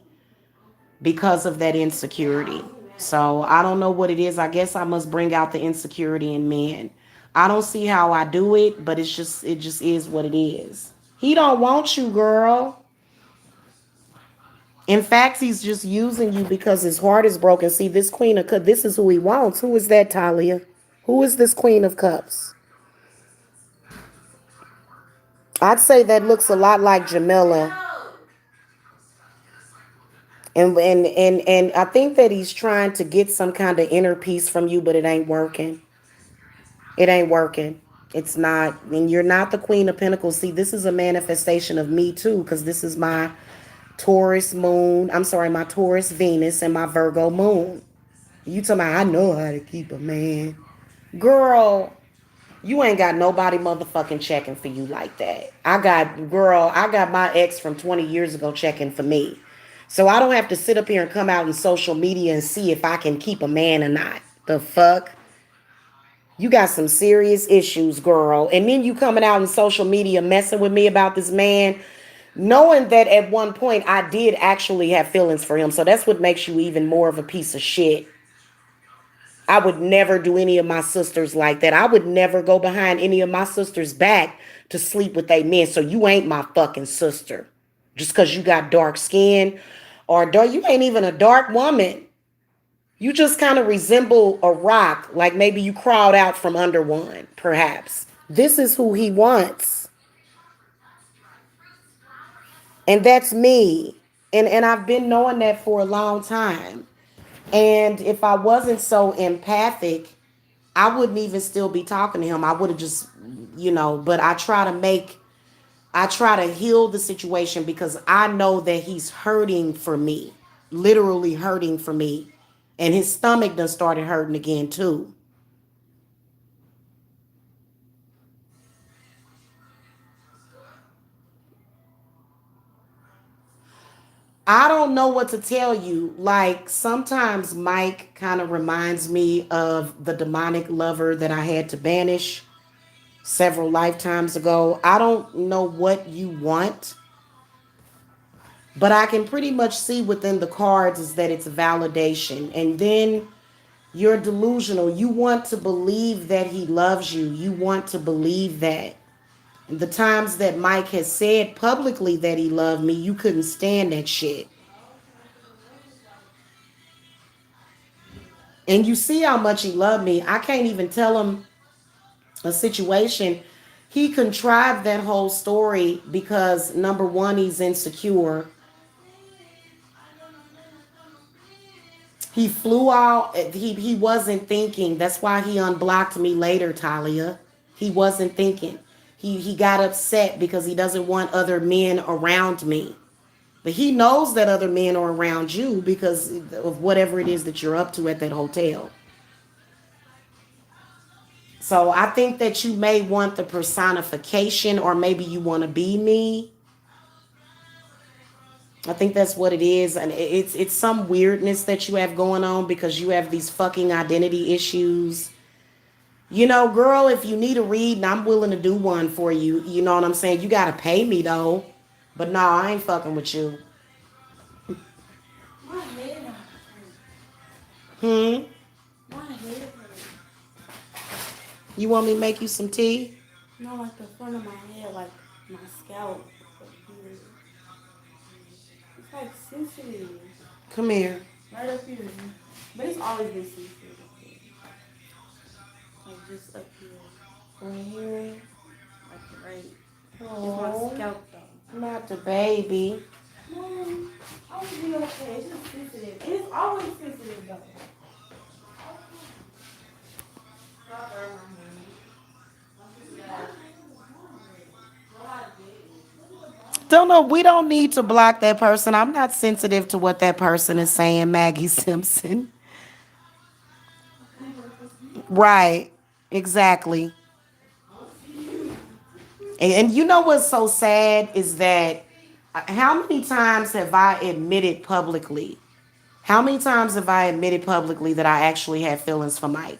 because of that insecurity. So I don't know what it is. I guess I must bring out the insecurity in men. I don't see how I do it, but it just is what it is. He don't want you, girl. In fact, he's just using you because his heart is broken. See, this Queen of Cups, this is who he wants. Who is that, Talia? Who is this Queen of Cups? I'd say that looks a lot like Jamila. And I think that he's trying to get some kind of inner peace from you, but it ain't working. It ain't working. It's not. And you're not the Queen of Pentacles. See, this is a manifestation of me too, because this is my Taurus moon. I'm sorry, my Taurus Venus and my Virgo moon. You talking about I know how to keep a man. Girl, you ain't got nobody motherfucking checking for you like that. I got my ex from 20 years ago checking for me. So I don't have to sit up here and come out in social media and see if I can keep a man or not. The fuck? You got some serious issues, girl. And then you coming out in social media messing with me about this man, knowing that at one point I did actually have feelings for him. So that's what makes you even more of a piece of shit. I would never do any of my sisters like that. I would never go behind any of my sisters' back to sleep with they men. So you ain't my fucking sister. Just because you got dark skin or dark, you ain't even a dark woman. You just kind of resemble a rock, like maybe you crawled out from under one, perhaps. This is who he wants. And that's me. And I've been knowing that for a long time. And if I wasn't so empathic, I wouldn't even still be talking to him. I would have just, but I try to heal the situation because I know that he's hurting for me, literally hurting for me. And his stomach done started hurting again too. I don't know what to tell you. Like sometimes Mike kind of reminds me of the demonic lover that I had to banish several lifetimes ago. I don't know what you want, but I can pretty much see within the cards is that it's validation. And then you're delusional. You want to believe that he loves you. You want to believe that. And the times that Mike has said publicly that he loved me, you couldn't stand that shit. And you see how much he loved me. I can't even tell him a situation. He contrived that whole story because number one, he's insecure. He flew out. He wasn't thinking. That's why he unblocked me later, Talia. He wasn't thinking. He got upset because he doesn't want other men around me. But he knows that other men are around you because of whatever it is that you're up to at that hotel. So I think that you may want the personification or maybe you want to be me. I think that's what it is. And it's some weirdness that you have going on because you have these fucking identity issues. Girl, if you need a read, and I'm willing to do one for you. You know what I'm saying? You got to pay me though. But no, I ain't fucking with you. My head hurt. Hmm? My head hurt. You want me to make you some tea? No, like the front of my head, like my scalp. Up here. It's like sensitive. Come here. Right up here. But it's always been sensitive up here. Like just up here. Right here. Like right. It's my Oh, scalp though. not the baby. Mom, I will be okay. It's just sensitive. And it's always sensitive though. Stop hurting my Don't know. We don't need to block that person. I'm not sensitive to what that person is saying, Maggie Simpson. Right. Exactly. And you know what's so sad is that how many times have I admitted publicly? How many times have I admitted publicly that I actually had feelings for Mike?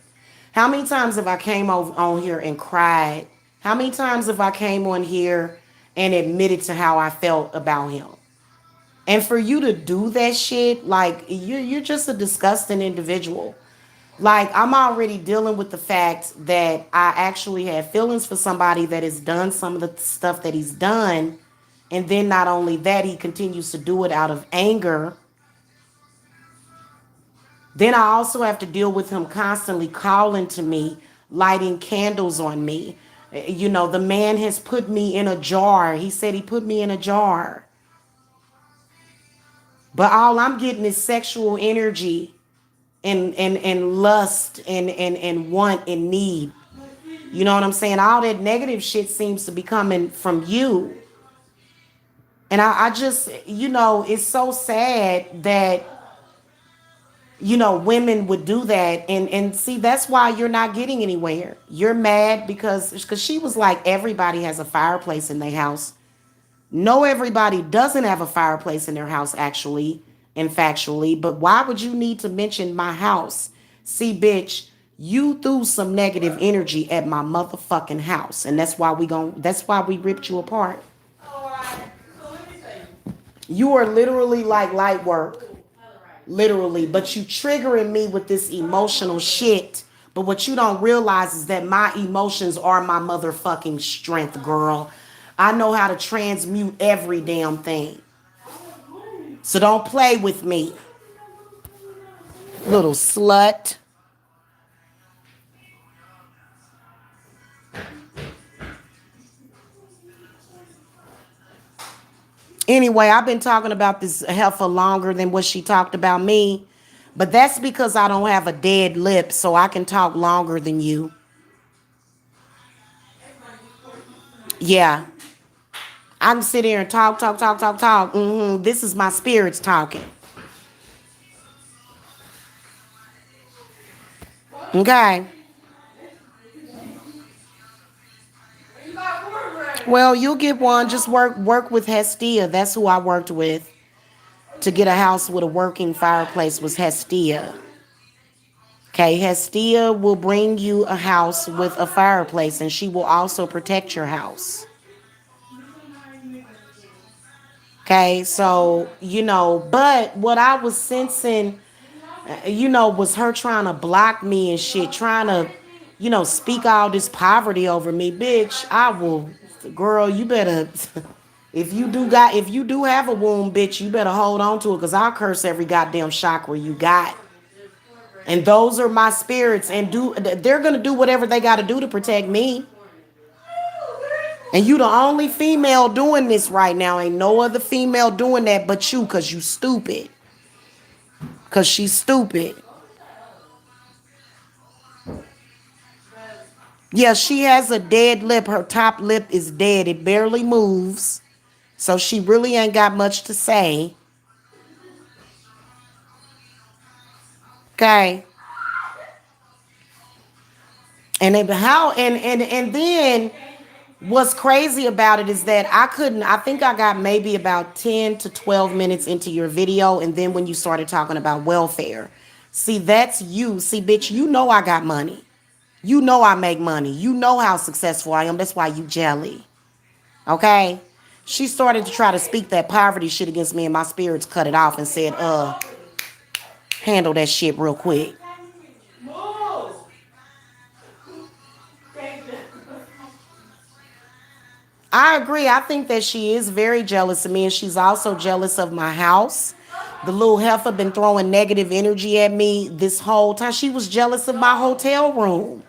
How many times have I came on here and cried? How many times have I came on here and admitted to how I felt about him? And for you to do that shit, like you're just a disgusting individual. Like I'm already dealing with the fact that I actually have feelings for somebody that has done some of the stuff that he's done. And then not only that, he continues to do it out of anger. Then I also have to deal with him constantly calling to me, lighting candles on me. The man has put me in a jar. He said he put me in a jar. But all I'm getting is sexual energy and lust and want and need. You know what I'm saying? All that negative shit seems to be coming from you. And I just, it's so sad that, women would do that. And see, that's why you're not getting anywhere. You're mad because she was like, everybody has a fireplace in their house. No, everybody doesn't have a fireplace in their house, actually and factually. But why would you need to mention my house? See, bitch, you threw some negative energy at my motherfucking house, and that's why we ripped you apart. You are literally like light work. Literally. But you triggering me with this emotional shit. But what you don't realize is that my emotions are my motherfucking strength, girl. I know how to transmute every damn thing. So don't play with me, little slut. Anyway, I've been talking about this heifer longer than what she talked about me. But that's because I don't have a dead lip, so I can talk longer than you. Yeah. I can sit here and talk, talk, talk, talk, talk. This is my spirits talking. Okay. Well, you'll get one. Just work with Hestia. That's who I worked with to get a house with a working fireplace was Hestia. Okay, Hestia will bring you a house with a fireplace and she will also protect your house. Okay, so, but what I was sensing, was her trying to block me and shit, trying to, speak all this poverty over me. Bitch, I will, girl, you better, if you do have a womb, bitch, you better hold on to it because I'll curse every goddamn chakra you got. And those are my spirits and they're going to do whatever they got to do to protect me. And you the only female doing this right now. Ain't no other female doing that but you because you stupid. Because she's stupid. Yeah, she has a dead lip. Her top lip is dead. It barely moves. So she really ain't got much to say. Okay. And then what's crazy about it is that I think I got maybe about 10 to 12 minutes into your video. And then when you started talking about welfare, see, that's you. See, bitch, you know I got money. You know I make money. You know how successful I am. That's why you jelly. Okay? She started to try to speak that poverty shit against me and my spirits cut it off and said, handle that shit real quick. I agree. I think that she is very jealous of me and she's also jealous of my house. The little heifer been throwing negative energy at me this whole time. She was jealous of my hotel room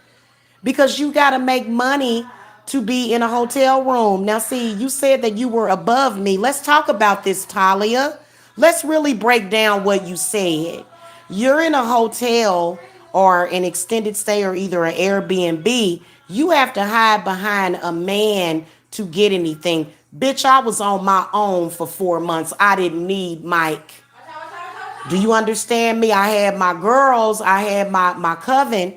because you got to make money to be in a hotel room. Now, see, you said that you were above me. Let's talk about this, Talia. Let's really break down what you said. You're in a hotel or an extended stay or either an Airbnb. You have to hide behind a man to get anything. Bitch, I was on my own for 4 months. I didn't need Mike. Do you understand me? I had my girls, I had my coven,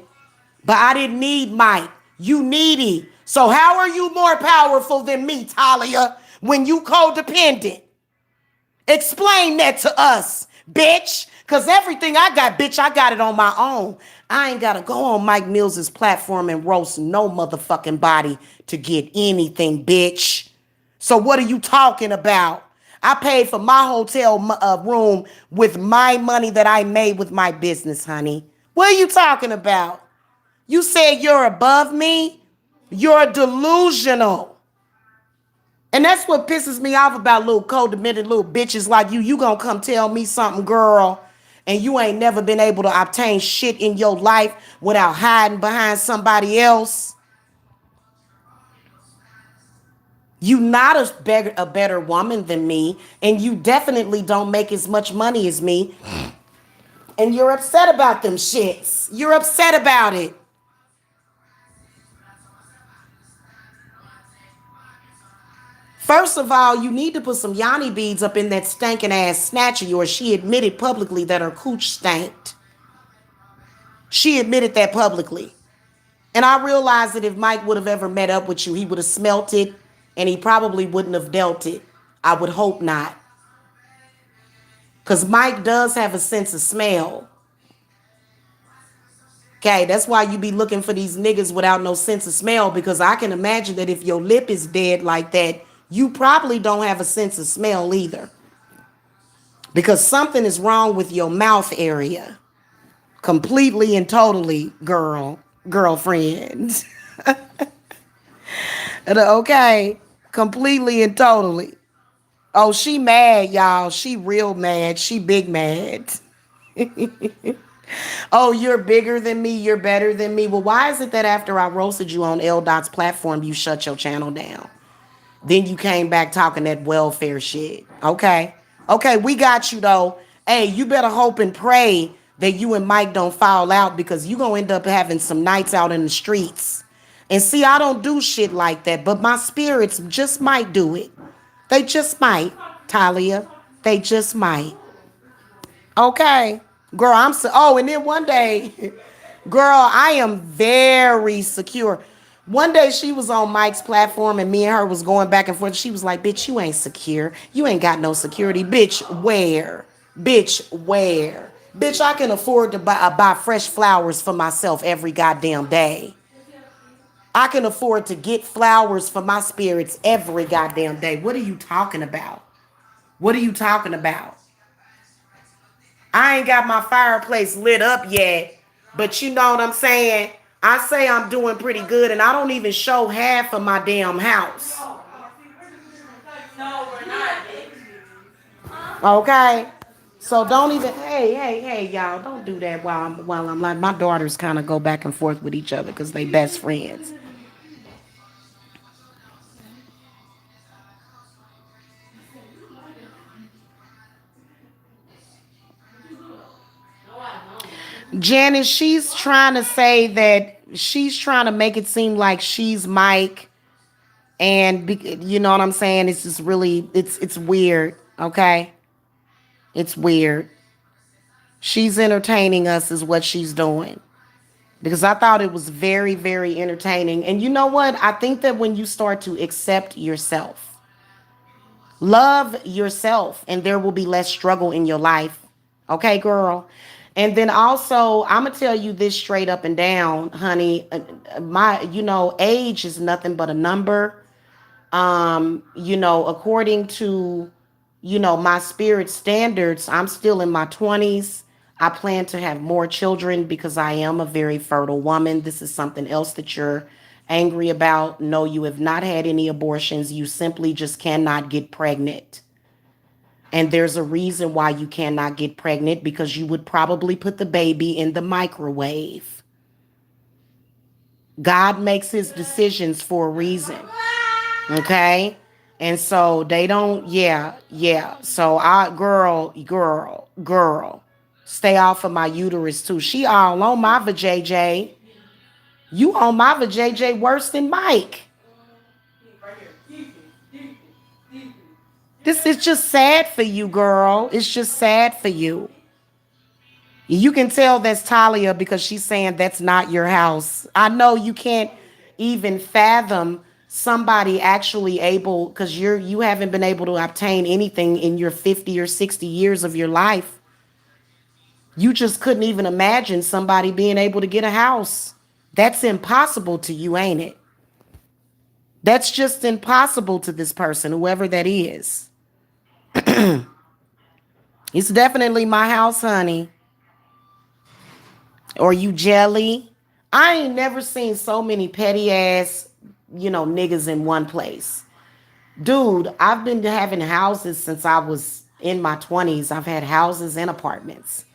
but I didn't need Mike. You needy. So how are you more powerful than me, Talia, when you codependent? Explain that to us, bitch. Because everything I got, bitch, I got it on my own. I ain't got to go on Mike Mills's platform and roast no motherfucking body to get anything, bitch. So what are you talking about? I paid for my hotel room with my money that I made with my business, honey. What are you talking about? You said you're above me? You're delusional. And that's what pisses me off about little codependented little bitches like you. You gonna come tell me something, girl, and you ain't never been able to obtain shit in your life without hiding behind somebody else. You not a better woman than me, and you definitely don't make as much money as me. And you're upset about them shits. You're upset about it. First of all, you need to put some Yanni beads up in that stinking ass snatch of yours. She admitted publicly that her cooch stanked. She admitted that publicly. And I realized that if Mike would have ever met up with you, he would have smelt it and he probably wouldn't have dealt it. I would hope not. Because Mike does have a sense of smell. Okay, that's why you be looking for these niggas without no sense of smell, because I can imagine that if your lip is dead like that, you probably don't have a sense of smell either. Because something is wrong with your mouth area. Completely and totally, girlfriend. Okay, completely and totally. Oh, she mad, y'all. She real mad. She big mad. Oh, you're bigger than me. You're better than me. Well, why is it that after I roasted you on L Dot's platform, you shut your channel down? Then you came back talking that welfare shit. Okay. Okay, we got you though. Hey, you better hope and pray that you and Mike don't fall out, because you gonna end up having some nights out in the streets. And see, I don't do shit like that, but my spirits just might do it. They just might, Talia. They just might. Okay. Girl, I'm so, oh, and then one day, girl, I am very secure. One day she was on Mike's platform and me and her was going back and forth. She was like, bitch, you ain't secure. You ain't got no security. Bitch, where? Bitch, where? Bitch, I can afford to buy fresh flowers for myself every goddamn day. I can afford to get flowers for my spirits every goddamn day. What are you talking about? What are you talking about? I ain't got my fireplace lit up yet, but you know what I'm saying? I say I'm doing pretty good, and I don't even show half of my damn house. Okay? So don't even, hey, y'all, don't do that while I'm like, my daughters kind of go back and forth with each other because they best friends. Janice, she's trying to say that she's trying to make it seem like she's Mike, and you know what I'm saying? It's just really, it's weird. Okay, it's weird. She's entertaining us, is what she's doing. Because I thought it was very, very entertaining. And you know what? I think that when you start to accept yourself, love yourself, and there will be less struggle in your life. Okay, girl? And then also, I'm going to tell you this straight up and down, honey. Age is nothing but a number. According to, my spirit standards, I'm still in my 20s. I plan to have more children because I am a very fertile woman. This is something else that you're angry about. No, you have not had any abortions. You simply just cannot get pregnant. And there's a reason why you cannot get pregnant, because you would probably put the baby in the microwave. God makes his decisions for a reason. Okay? And so they don't, yeah. So girl, stay off of my uterus too. She all on my vajayjay. You on my vajayjay worse than Mike. This is just sad for you, girl. It's just sad for you. You can tell that's Talia because she's saying that's not your house. I know you can't even fathom somebody actually able, because you haven't been able to obtain anything in your 50 or 60 years of your life. You just couldn't even imagine somebody being able to get a house. That's impossible to you, ain't it? That's just impossible to this person, whoever that is. It's definitely my house, honey. Or you jelly? I ain't never seen so many petty ass, niggas in one place. Dude, I've been having houses since I was in my 20s. I've had houses and apartments.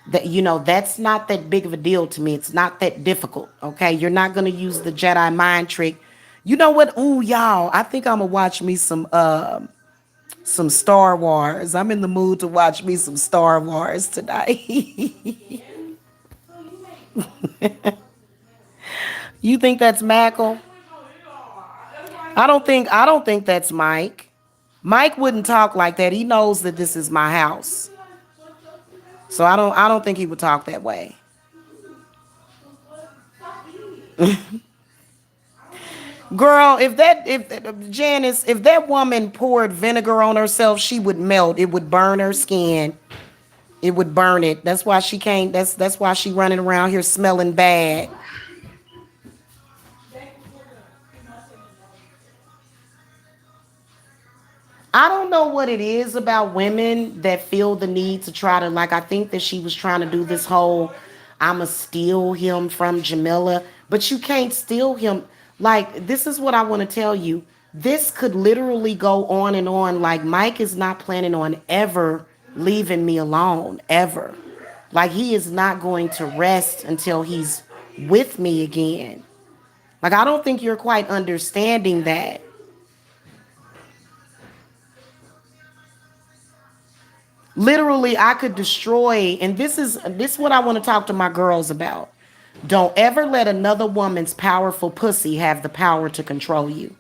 That's not that big of a deal to me. It's not that difficult. Okay. You're not gonna use the Jedi mind trick. You know what? Ooh, y'all. I think I'm gonna watch me some Star Wars. I'm in the mood to watch me some Star Wars tonight. You think that's Mackle? I don't think that's Mike. Mike wouldn't talk like that. He knows that this is my house. So I don't think he would talk that way. Girl, if Janice, if that woman poured vinegar on herself, she would melt. It would burn her skin. It would burn it. That's why she can't. That's why she running around here smelling bad. I don't know what it is about women that feel the need to try to, like, I think that she was trying to do this whole I'ma steal him from Jamila, but you can't steal him. Like, this is what I want to tell you. This could literally go on and on. Like, Mike is not planning on ever leaving me alone, ever. Like, he is not going to rest until he's with me again. Like, I don't think you're quite understanding that. Literally, I could destroy, and this is what I want to talk to my girls about. Don't ever let another woman's powerful pussy have the power to control you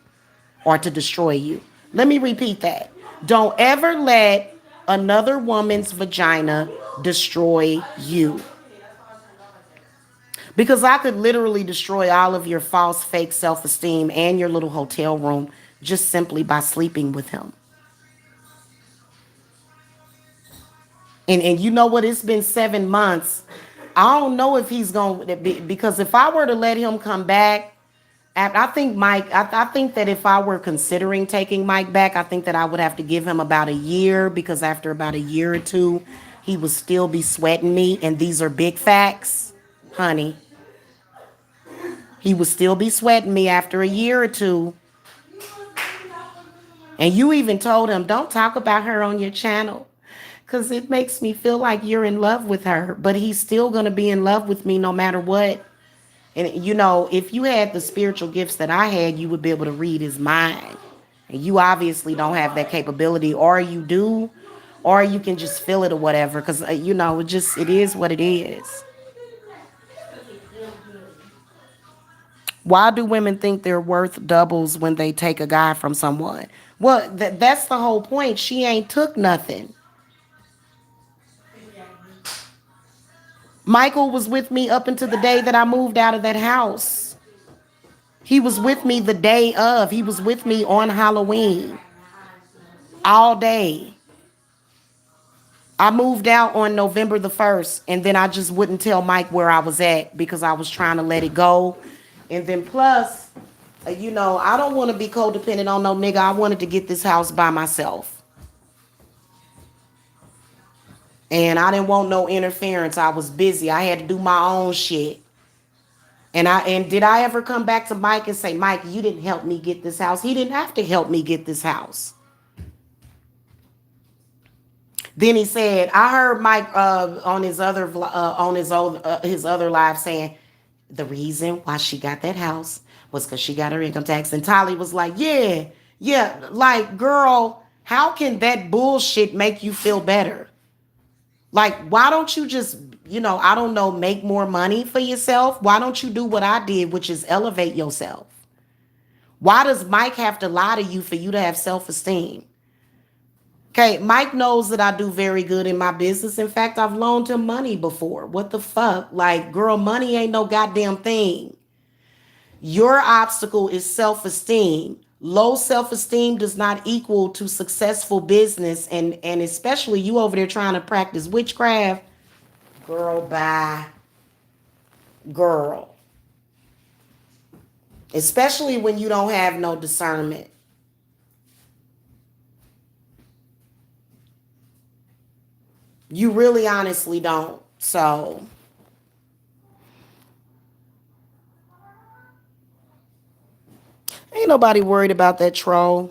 or to destroy you. Let me repeat that. Don't ever let another woman's vagina destroy you. Because I could literally destroy all of your false, fake self esteem and your little hotel room just simply by sleeping with him. And you know what? It's been 7 months. I don't know if he's going to be, because if I were to let him come back, I think Mike, I think that if I were considering taking Mike back, I think that I would have to give him about a year, because after about a year or two, he would still be sweating me. And these are big facts, honey. He would still be sweating me after a year or two. And you even told him, don't talk about her on your channel because it makes me feel like you're in love with her. But he's still going to be in love with me no matter what. And, you know, if you had the spiritual gifts that I had, you would be able to read his mind. And you obviously don't have that capability, or you do, or you can just feel it or whatever. Because, you know, it is what it is. Why do women think their worth doubles when they take a guy from someone? Well, that's the whole point. She ain't took nothing. Michael was with me up until the day that I moved out of that house. He was with me the day of. He was with me on Halloween all day. I moved out on November the 1st, and then I just wouldn't tell Mike where I was at because I was trying to let it go. And then plus, you know, I don't want to be codependent on no nigga. I wanted to get this house by myself. And I didn't want no interference. I was busy. I had to do my own shit. And did I ever come back to Mike and say, Mike, you didn't help me get this house? He didn't have to help me get this house. Then he said, I heard Mike on his other live saying the reason why she got that house was because she got her income tax. And Tolly was like, yeah, yeah, like, girl, how can that bullshit make you feel better? Like, why don't you just, you know, I don't know, make more money for yourself? Why don't you do what I did, which is elevate yourself? Why does Mike have to lie to you for you to have self-esteem? Okay, Mike knows that I do very good in my business. In fact, I've loaned him money before. What the fuck? Like, girl, money ain't no goddamn thing. Your obstacle is self-esteem. Low self-esteem does not equal to successful business. And especially you over there trying to practice witchcraft. Girl, bye. Girl. Especially when you don't have no discernment. You really honestly don't. So ain't nobody worried about that troll.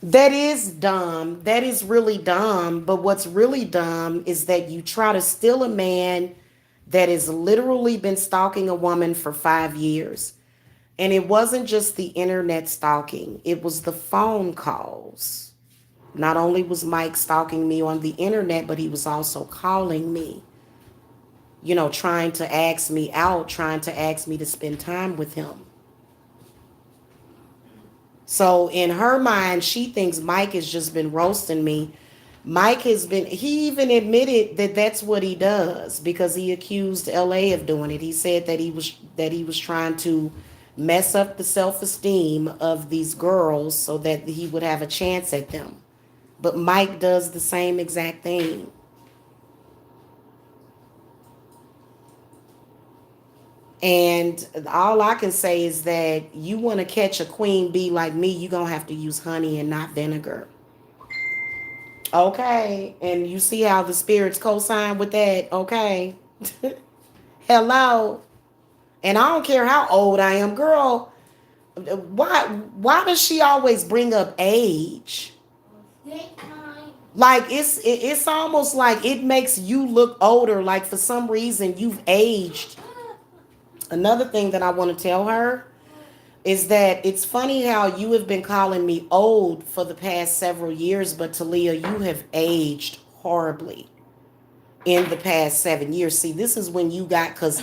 That is dumb. That is really dumb. But what's really dumb is that you try to steal a man that has literally been stalking a woman for 5 years. And it wasn't just the internet stalking, it was the phone calls. Not only was Mike stalking me on the internet, but he was also calling me. trying to ask me out, trying to ask me to spend time with him. So in her mind, she thinks Mike has just been roasting me. He even admitted that that's what he does because he accused LA of doing it. He said that he was trying to mess up the self-esteem of these girls so that he would have a chance at them. But Mike does the same exact thing. And all I can say is that you want to catch a queen bee like me, you're going to have to use honey and not vinegar. Okay. And you see how the spirits co-sign with that? Okay. Hello. And I don't care how old I am, girl. Why does she always bring up age? Like it's almost like it makes you look older. Like for some reason you've aged. Another thing that I want to tell her is that it's funny how you have been calling me old for the past several years, but Talia, you have aged horribly in the past 7 years. See, this is when you got because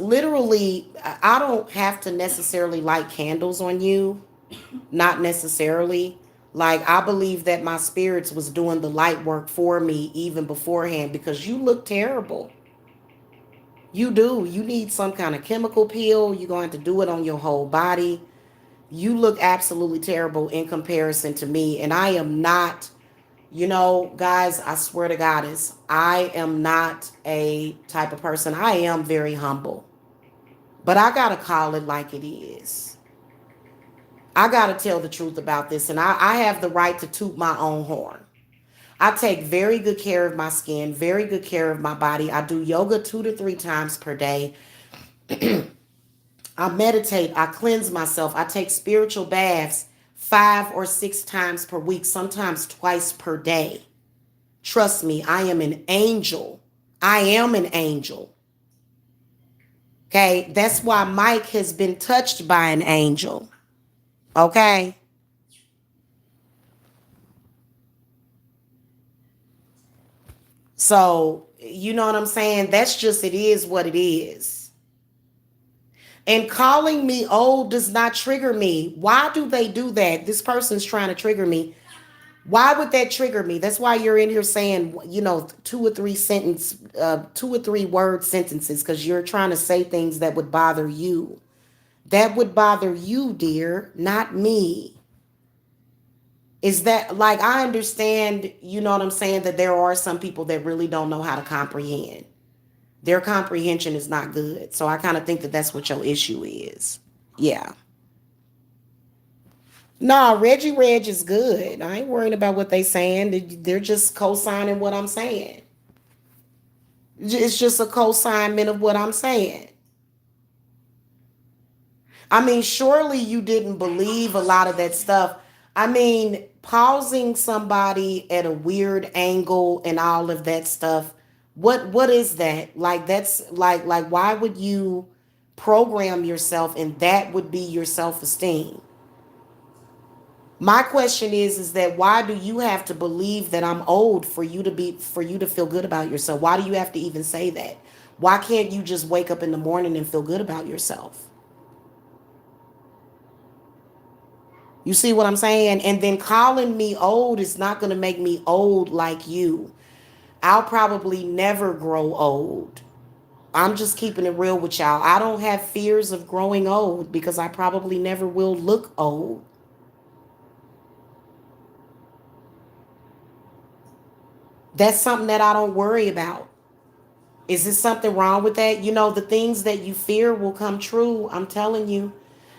literally I don't have to necessarily light candles on you, not necessarily. Like I believe that my spirits was doing the light work for me even beforehand because you look terrible. You do. You need some kind of chemical peel. You're going to have to do it on your whole body. You look absolutely terrible in comparison to me. And I am not, guys, I swear to Goddess, I am not a type of person. I am very humble. But I got to call it like it is. I got to tell the truth about this. And I have the right to toot my own horn. I take very good care of my skin, very good care of my body. I do yoga 2 to 3 times per day. I meditate, I cleanse myself, I take spiritual baths 5 or 6 times per week, sometimes twice per day. Trust me, I am an angel. I am an angel. Okay, that's why Mike has been touched by an angel. Okay, so you know what I'm saying? That's just, it is what it is. And calling me old does not trigger me. Why do they do that? This person's trying to trigger me. Why would that trigger me? That's why you're in here saying, 2 or 3 word sentences, because you're trying to say things that would bother you. That would bother you, dear, not me. Is that like, I understand, you know what I'm saying, that there are some people that really don't know how to comprehend. Their comprehension is not good. So I kind of think that that's what your issue is. Yeah. Nah, Reggie Reg is good. I ain't worrying about what they saying. They're just co-signing what I'm saying. It's just a co-signment of what I'm saying. I mean, surely you didn't believe a lot of that stuff. I mean, pausing somebody at a weird angle and all of that stuff. What is that? Like that's like why would you program yourself and that would be your self-esteem? My question is that why do you have to believe that I'm old for you to feel good about yourself? Why do you have to even say that? Why can't you just wake up in the morning and feel good about yourself? You see what I'm saying? And then calling me old is not going to make me old like you. I'll probably never grow old. I'm just keeping it real with y'all. I don't have fears of growing old because I probably never will look old. That's something that I don't worry about. Is there something wrong with that? The things that you fear will come true. I'm telling you.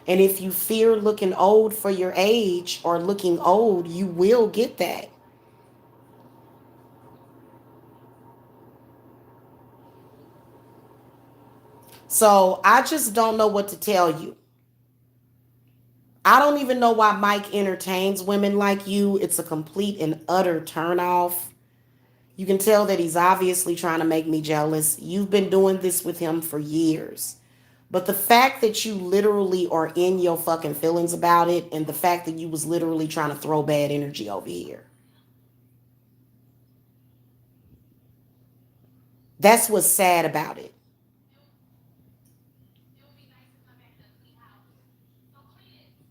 And if you fear looking old for your age or looking old, you will get that. So I just don't know what to tell you. I don't even know why Mike entertains women like you. It's a complete and utter turnoff. You can tell that he's obviously trying to make me jealous. You've been doing this with him for years. But the fact that you literally are in your fucking feelings about it, and the fact that you was literally trying to throw bad energy over here. That's what's sad about it.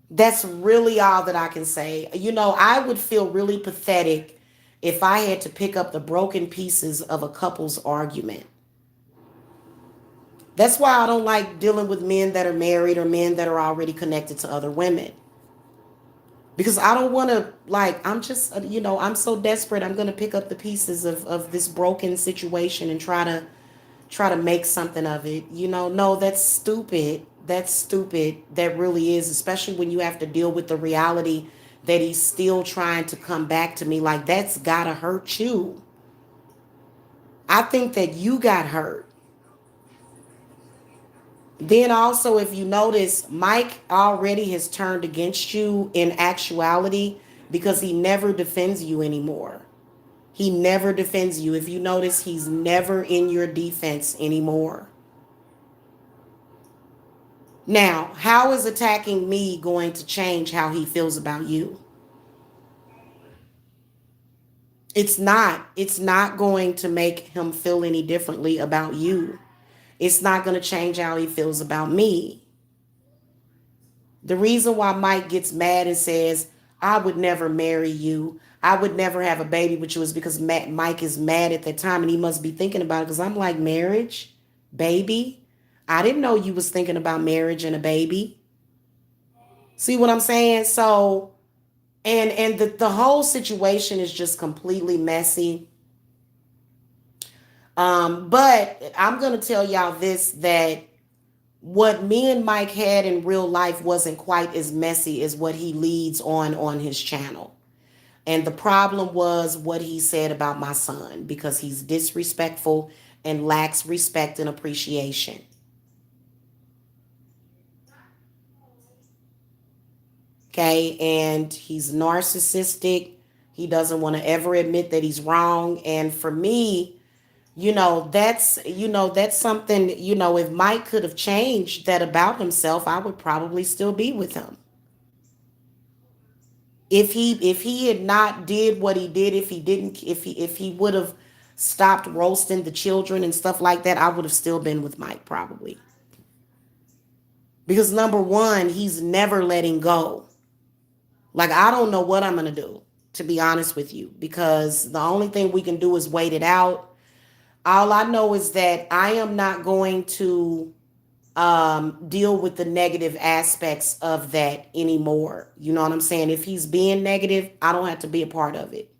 That's really all that I can say. I would feel really pathetic if I had to pick up the broken pieces of a couple's argument. That's why I don't like dealing with men that are married or men that are already connected to other women. Because I don't want to, like, I'm just, I'm so desperate. I'm going to pick up the pieces of this broken situation and try to make something of it. No, that's stupid. That's stupid. That really is, especially when you have to deal with the reality that he's still trying to come back to me. Like, that's gotta hurt you. I think that you got hurt. Then also, if you notice, Mike already has turned against you in actuality because he never defends you anymore. He never defends you. If you notice, he's never in your defense anymore. Now, how is attacking me going to change how he feels about you? It's not. It's not going to make him feel any differently about you. It's not going to change how he feels about me. The reason why Mike gets mad and says, I would never marry you, I would never have a baby with you, is because Mike is mad at that time and he must be thinking about it. Because I'm like, marriage? Baby? I didn't know you was thinking about marriage and a baby. See what I'm saying? So, and the whole situation is just completely messy. But I'm gonna tell y'all this, that what me and Mike had in real life wasn't quite as messy as what he leads on his channel. And the problem was what he said about my son, because he's disrespectful and lacks respect and appreciation. Okay, and he's narcissistic. He doesn't want to ever admit that he's wrong. And for me, that's something, if Mike could have changed that about himself, I would probably still be with him. If he had not did what he did, if he would have stopped roasting the children and stuff like that, I would have still been with Mike probably. Because number one, he's never letting go. Like, I don't know what I'm gonna do, to be honest with you, because the only thing we can do is wait it out. All I know is that I am not going to deal with the negative aspects of that anymore. You know what I'm saying? If he's being negative, I don't have to be a part of it.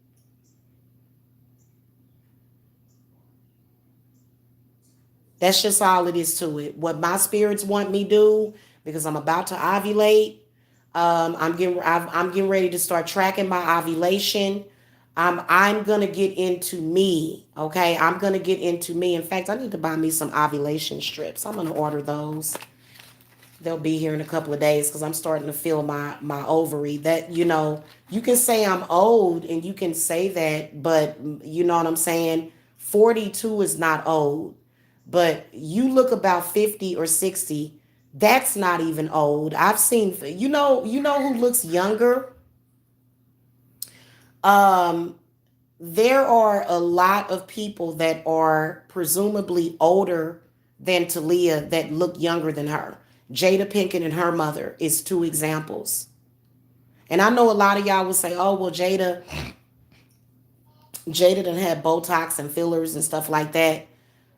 That's just all it is to it. What my spirits want me to do, because I'm about to ovulate. I'm getting ready to start tracking my ovulation. I'm gonna get into me. Okay, I'm gonna get into me. In fact, I need to buy me some ovulation strips. I'm gonna order those. They'll be here in a couple of days because I'm starting to feel my ovary. That, you can say I'm old and you can say that, but you know what I'm saying. 42 is not old, but you look about 50 or 60. That's not even old. I've seen, who looks younger. Um, there are a lot of people that are presumably older than Talia that look younger than her. Jada Pinkett and her mother is two examples. And I know a lot of y'all will say, "Oh, well, Jada done had Botox and fillers and stuff like that."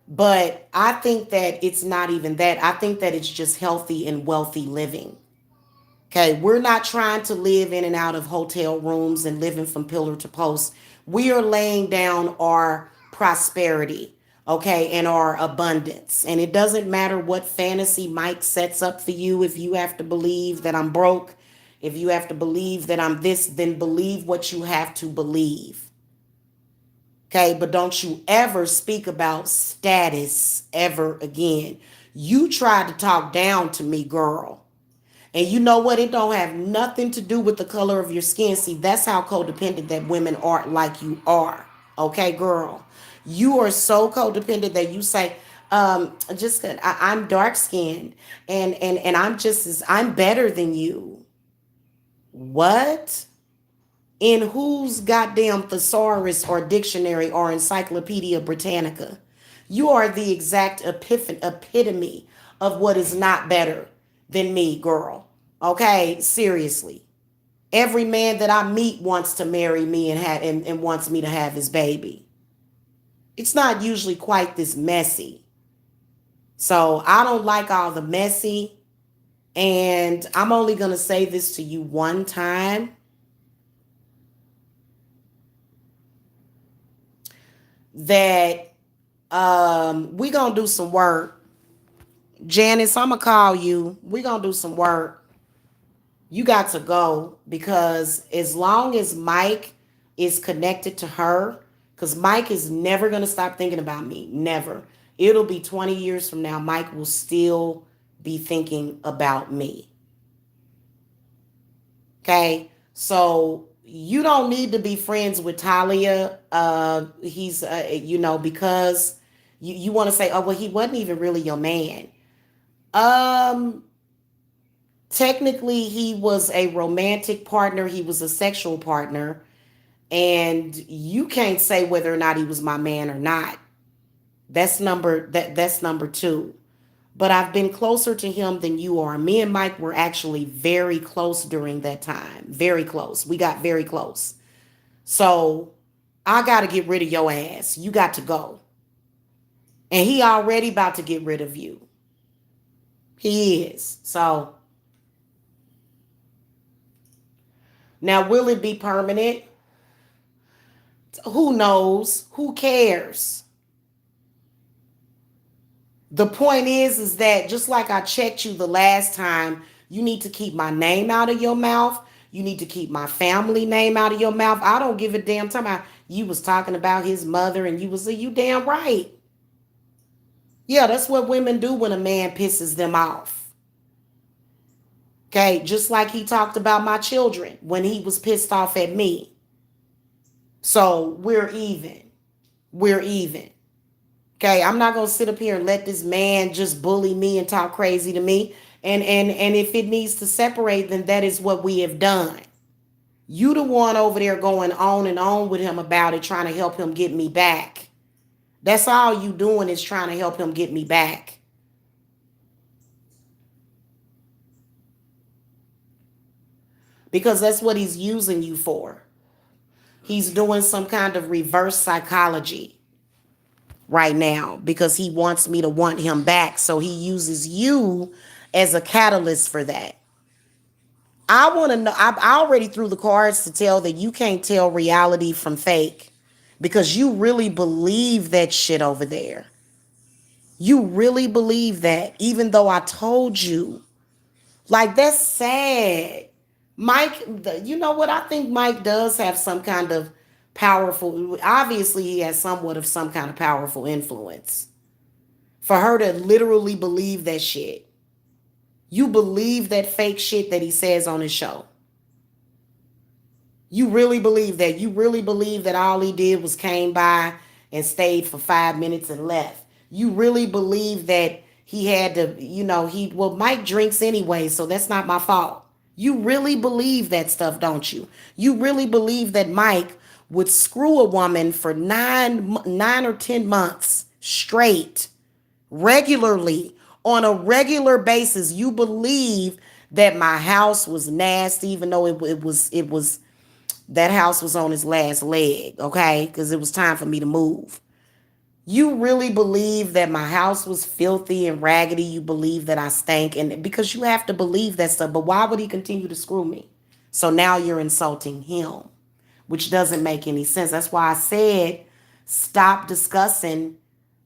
But I think that it's not even that. I think that it's just healthy and wealthy living. Okay, we're not trying to live in and out of hotel rooms and living from pillar to post. We are laying down our prosperity, okay, and our abundance. And it doesn't matter what fantasy Mike sets up for you. If you have to believe that I'm broke, if you have to believe that I'm this, then believe what you have to believe. Okay, but don't you ever speak about status ever again. You tried to talk down to me, girl. And you know what? It don't have nothing to do with the color of your skin. See, that's how codependent that women are like you are. Okay, girl. You are so codependent that you say, just I'm dark skinned and I'm better than you. What? In whose goddamn thesaurus or dictionary or encyclopedia Britannica You are the exact epitome of what is not better than me, girl. Okay, seriously. Every man that I meet wants to marry me and wants me to have his baby. It's not usually quite this messy. So I don't like all the messy. And I'm only going to say this to you one time that we going to do some work. Janice, I'm going to call you. We going to do some work. You got to go because as long as Mike is connected to her, because Mike is never going to stop thinking about me. Never. It'll be 20 years from now. Mike will still be thinking about me. Okay. So you don't need to be friends with Talia. Because you want to say, oh, well, he wasn't even really your man. Um, Technically, he was a romantic partner, he was a sexual partner, and you can't say whether or not he was my man or not. That's number two. But I've been closer to him than you are. Me and Mike were actually very close during that time. Very close. We got very close. So I got to get rid of your ass. You got to go. And he already about to get rid of you. He is. So now, will it be permanent? Who knows? Who cares? The point is that just like I checked you the last time, you need to keep my name out of your mouth. You need to keep my family name out of your mouth. I don't give a damn time. You was talking about his mother and you damn right. Yeah, that's what women do when a man pisses them off. Okay, just like he talked about my children when he was pissed off at me. So we're even. We're even. Okay, I'm not gonna sit up here and let this man just bully me and talk crazy to me. And if it needs to separate, then that is what we have done. You the one over there going on and on with him about it, trying to help him get me back. That's all you doing is trying to help him get me back. Because that's what he's using you for. He's doing some kind of reverse psychology right now because he wants me to want him back. So he uses you as a catalyst for that. I want to know. I already threw the cards to tell that you can't tell reality from fake because you really believe that shit over there. You really believe that, even though I told you. Like, that's sad. Mike, you know what? I think Mike does have some kind of powerful, obviously, he has somewhat of some kind of powerful influence. For her to literally believe that shit. You believe that fake shit that he says on his show. You really believe that. You really believe that all he did was came by and stayed for 5 minutes and left. You really believe that he had to, Mike drinks anyway, so that's not my fault. You really believe that stuff, don't you? You really believe that Mike would screw a woman for 9 or 10 months straight, regularly, on a regular basis. You believe that my house was nasty, even though it was that house was on his last leg, okay? Because it was time for me to move. You really believe that my house was filthy and raggedy. You believe that I stank. And because you have to believe that stuff. But why would he continue to screw me? So now you're insulting him, which doesn't make any sense. That's why I said stop discussing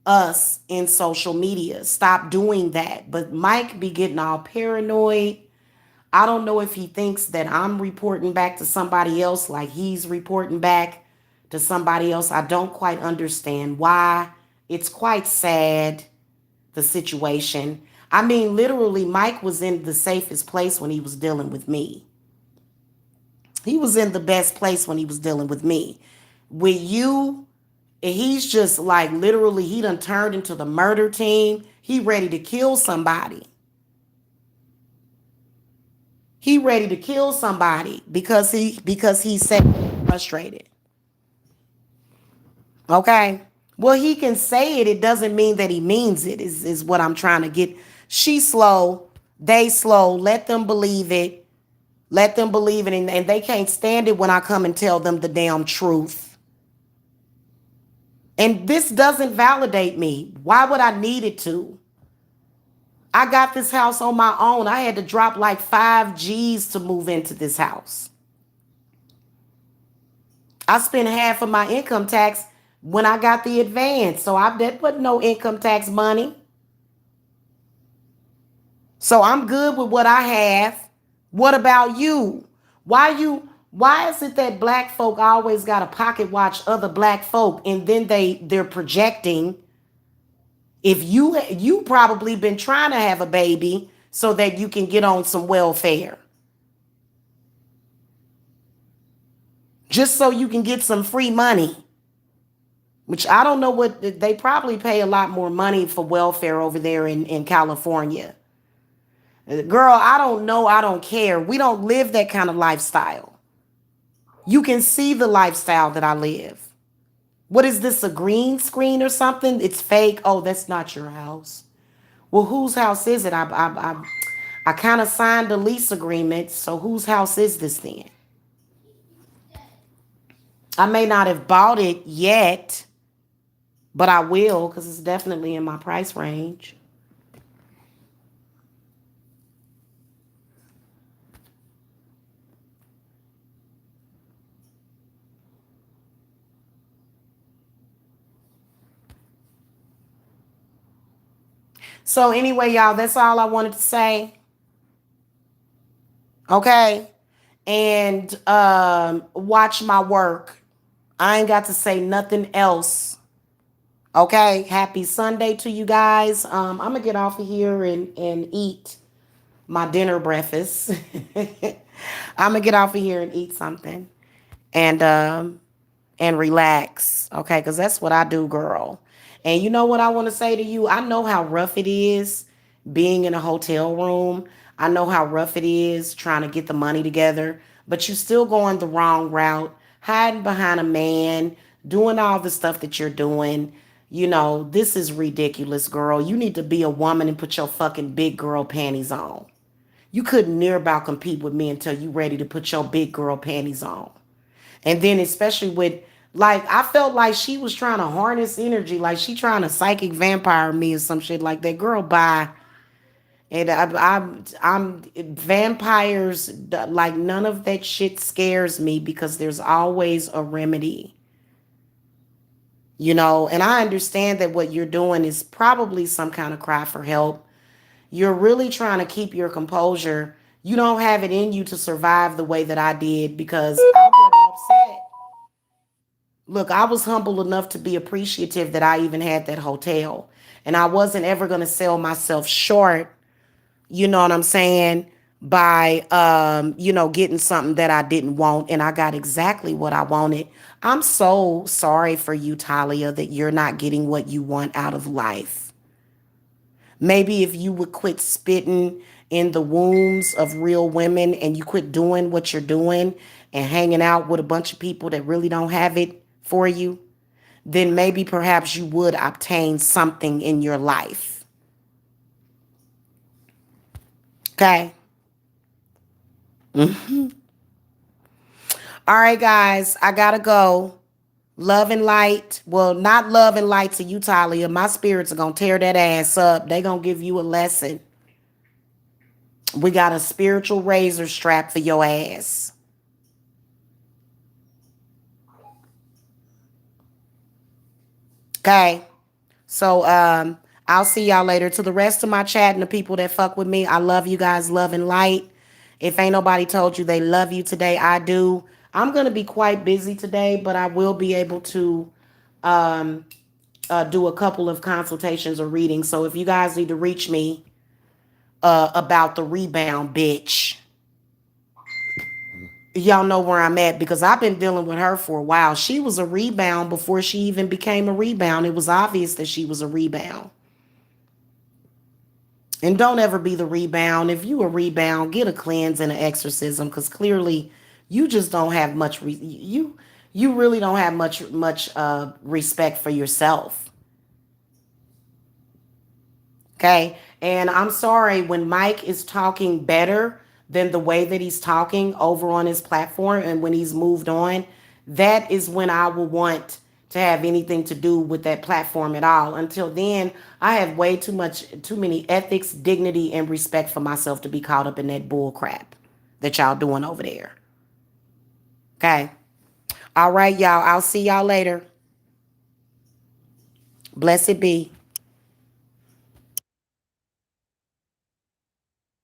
us in social media. Stop doing that. But Mike be getting all paranoid. I don't know if he thinks that I'm reporting back to somebody else like he's reporting back to somebody else. I don't quite understand why. It's quite sad, the situation. I mean, literally, Mike was in the safest place when he was dealing with me. He was in the best place when he was dealing with me. With you, he's just like literally, he done turned into the murder team. He ready to kill somebody. He ready to kill somebody because he's frustrated. Okay? Well, he can say it. It doesn't mean that he means it, is what I'm trying to get. She slow. They slow. Let them believe it. Let them believe it. And they can't stand it when I come and tell them the damn truth. And this doesn't validate me. Why would I need it to? I got this house on my own. I had to drop like 5 G's to move into this house. I spent half of my income tax when I got the advance. So I did put no income tax money. So I'm good with what I have. What about you? Why is it that black folk always got to pocket watch other black folk and then they're projecting if you probably been trying to have a baby so that you can get on some welfare. Just so you can get some free money. Which I don't know what they probably pay a lot more money for welfare over there in California. Girl, I don't know. I don't care. We don't live that kind of lifestyle. You can see the lifestyle that I live. What is this, a green screen or something? It's fake. Oh, that's not your house. Well, whose house is it? I kind of signed a lease agreement. So whose house is this then? I may not have bought it yet, but I will because it's definitely in my price range. So anyway, y'all, that's all I wanted to say. Okay. And watch my work. I ain't got to say nothing else. Okay. Happy Sunday to you guys. I'm gonna get off of here and eat my dinner breakfast. I'm gonna get off of here and eat something. And relax. Okay, because that's what I do, girl. And you know what I want to say to you? I know how rough it is being in a hotel room. I know how rough it is trying to get the money together, but you still going the wrong route, hiding behind a man, doing all the stuff that you're doing. You know, this is ridiculous, girl. You need to be a woman and put your fucking big girl panties on. You couldn't near about compete with me until you ready to put your big girl panties on. And then especially with like I felt like she was trying to harness energy, like she trying to psychic vampire me or some shit like that. Girl, bye. And I'm vampires. Like none of that shit scares me because there's always a remedy, you know. And I understand that what you're doing is probably some kind of cry for help. You're really trying to keep your composure. You don't have it in you to survive the way that I did because I wasn't upset. Look, I was humble enough to be appreciative that I even had that hotel. And I wasn't ever going to sell myself short, you know what I'm saying, by getting something that I didn't want and I got exactly what I wanted. I'm so sorry for you, Talia, that you're not getting what you want out of life. Maybe if you would quit spitting in the wombs of real women and you quit doing what you're doing and hanging out with a bunch of people that really don't have it for you, then maybe perhaps you would obtain something in your life. Okay. All right, guys, I gotta go. Love and light. Well, not love and light to you, Talia. My spirits are gonna tear that ass up. They gonna give you a lesson. We got a spiritual razor strap for your ass. Okay. So I'll see y'all later. To the rest of my chat and the people that fuck with me, I love you guys, love and light. If ain't nobody told you they love you today, I do. I'm gonna be quite busy today, but I will be able to um, do a couple of consultations or readings. So if you guys need to reach me about the rebound bitch, y'all know where I'm at because I've been dealing with her for a while. She was a rebound before she even became a rebound. It was obvious that she was a rebound. And don't ever be the rebound. If you a rebound, get a cleanse and an exorcism because clearly you just don't have much. you really don't have much respect for yourself. Okay. And I'm sorry, when Mike is talking better than the way that he's talking over on his platform and when he's moved on, that is when I will want to have anything to do with that platform at all. Until then, I have way too many ethics, dignity, and respect for myself to be caught up in that bull crap that y'all doing over there. Okay. All right, y'all. I'll see y'all later. Blessed be.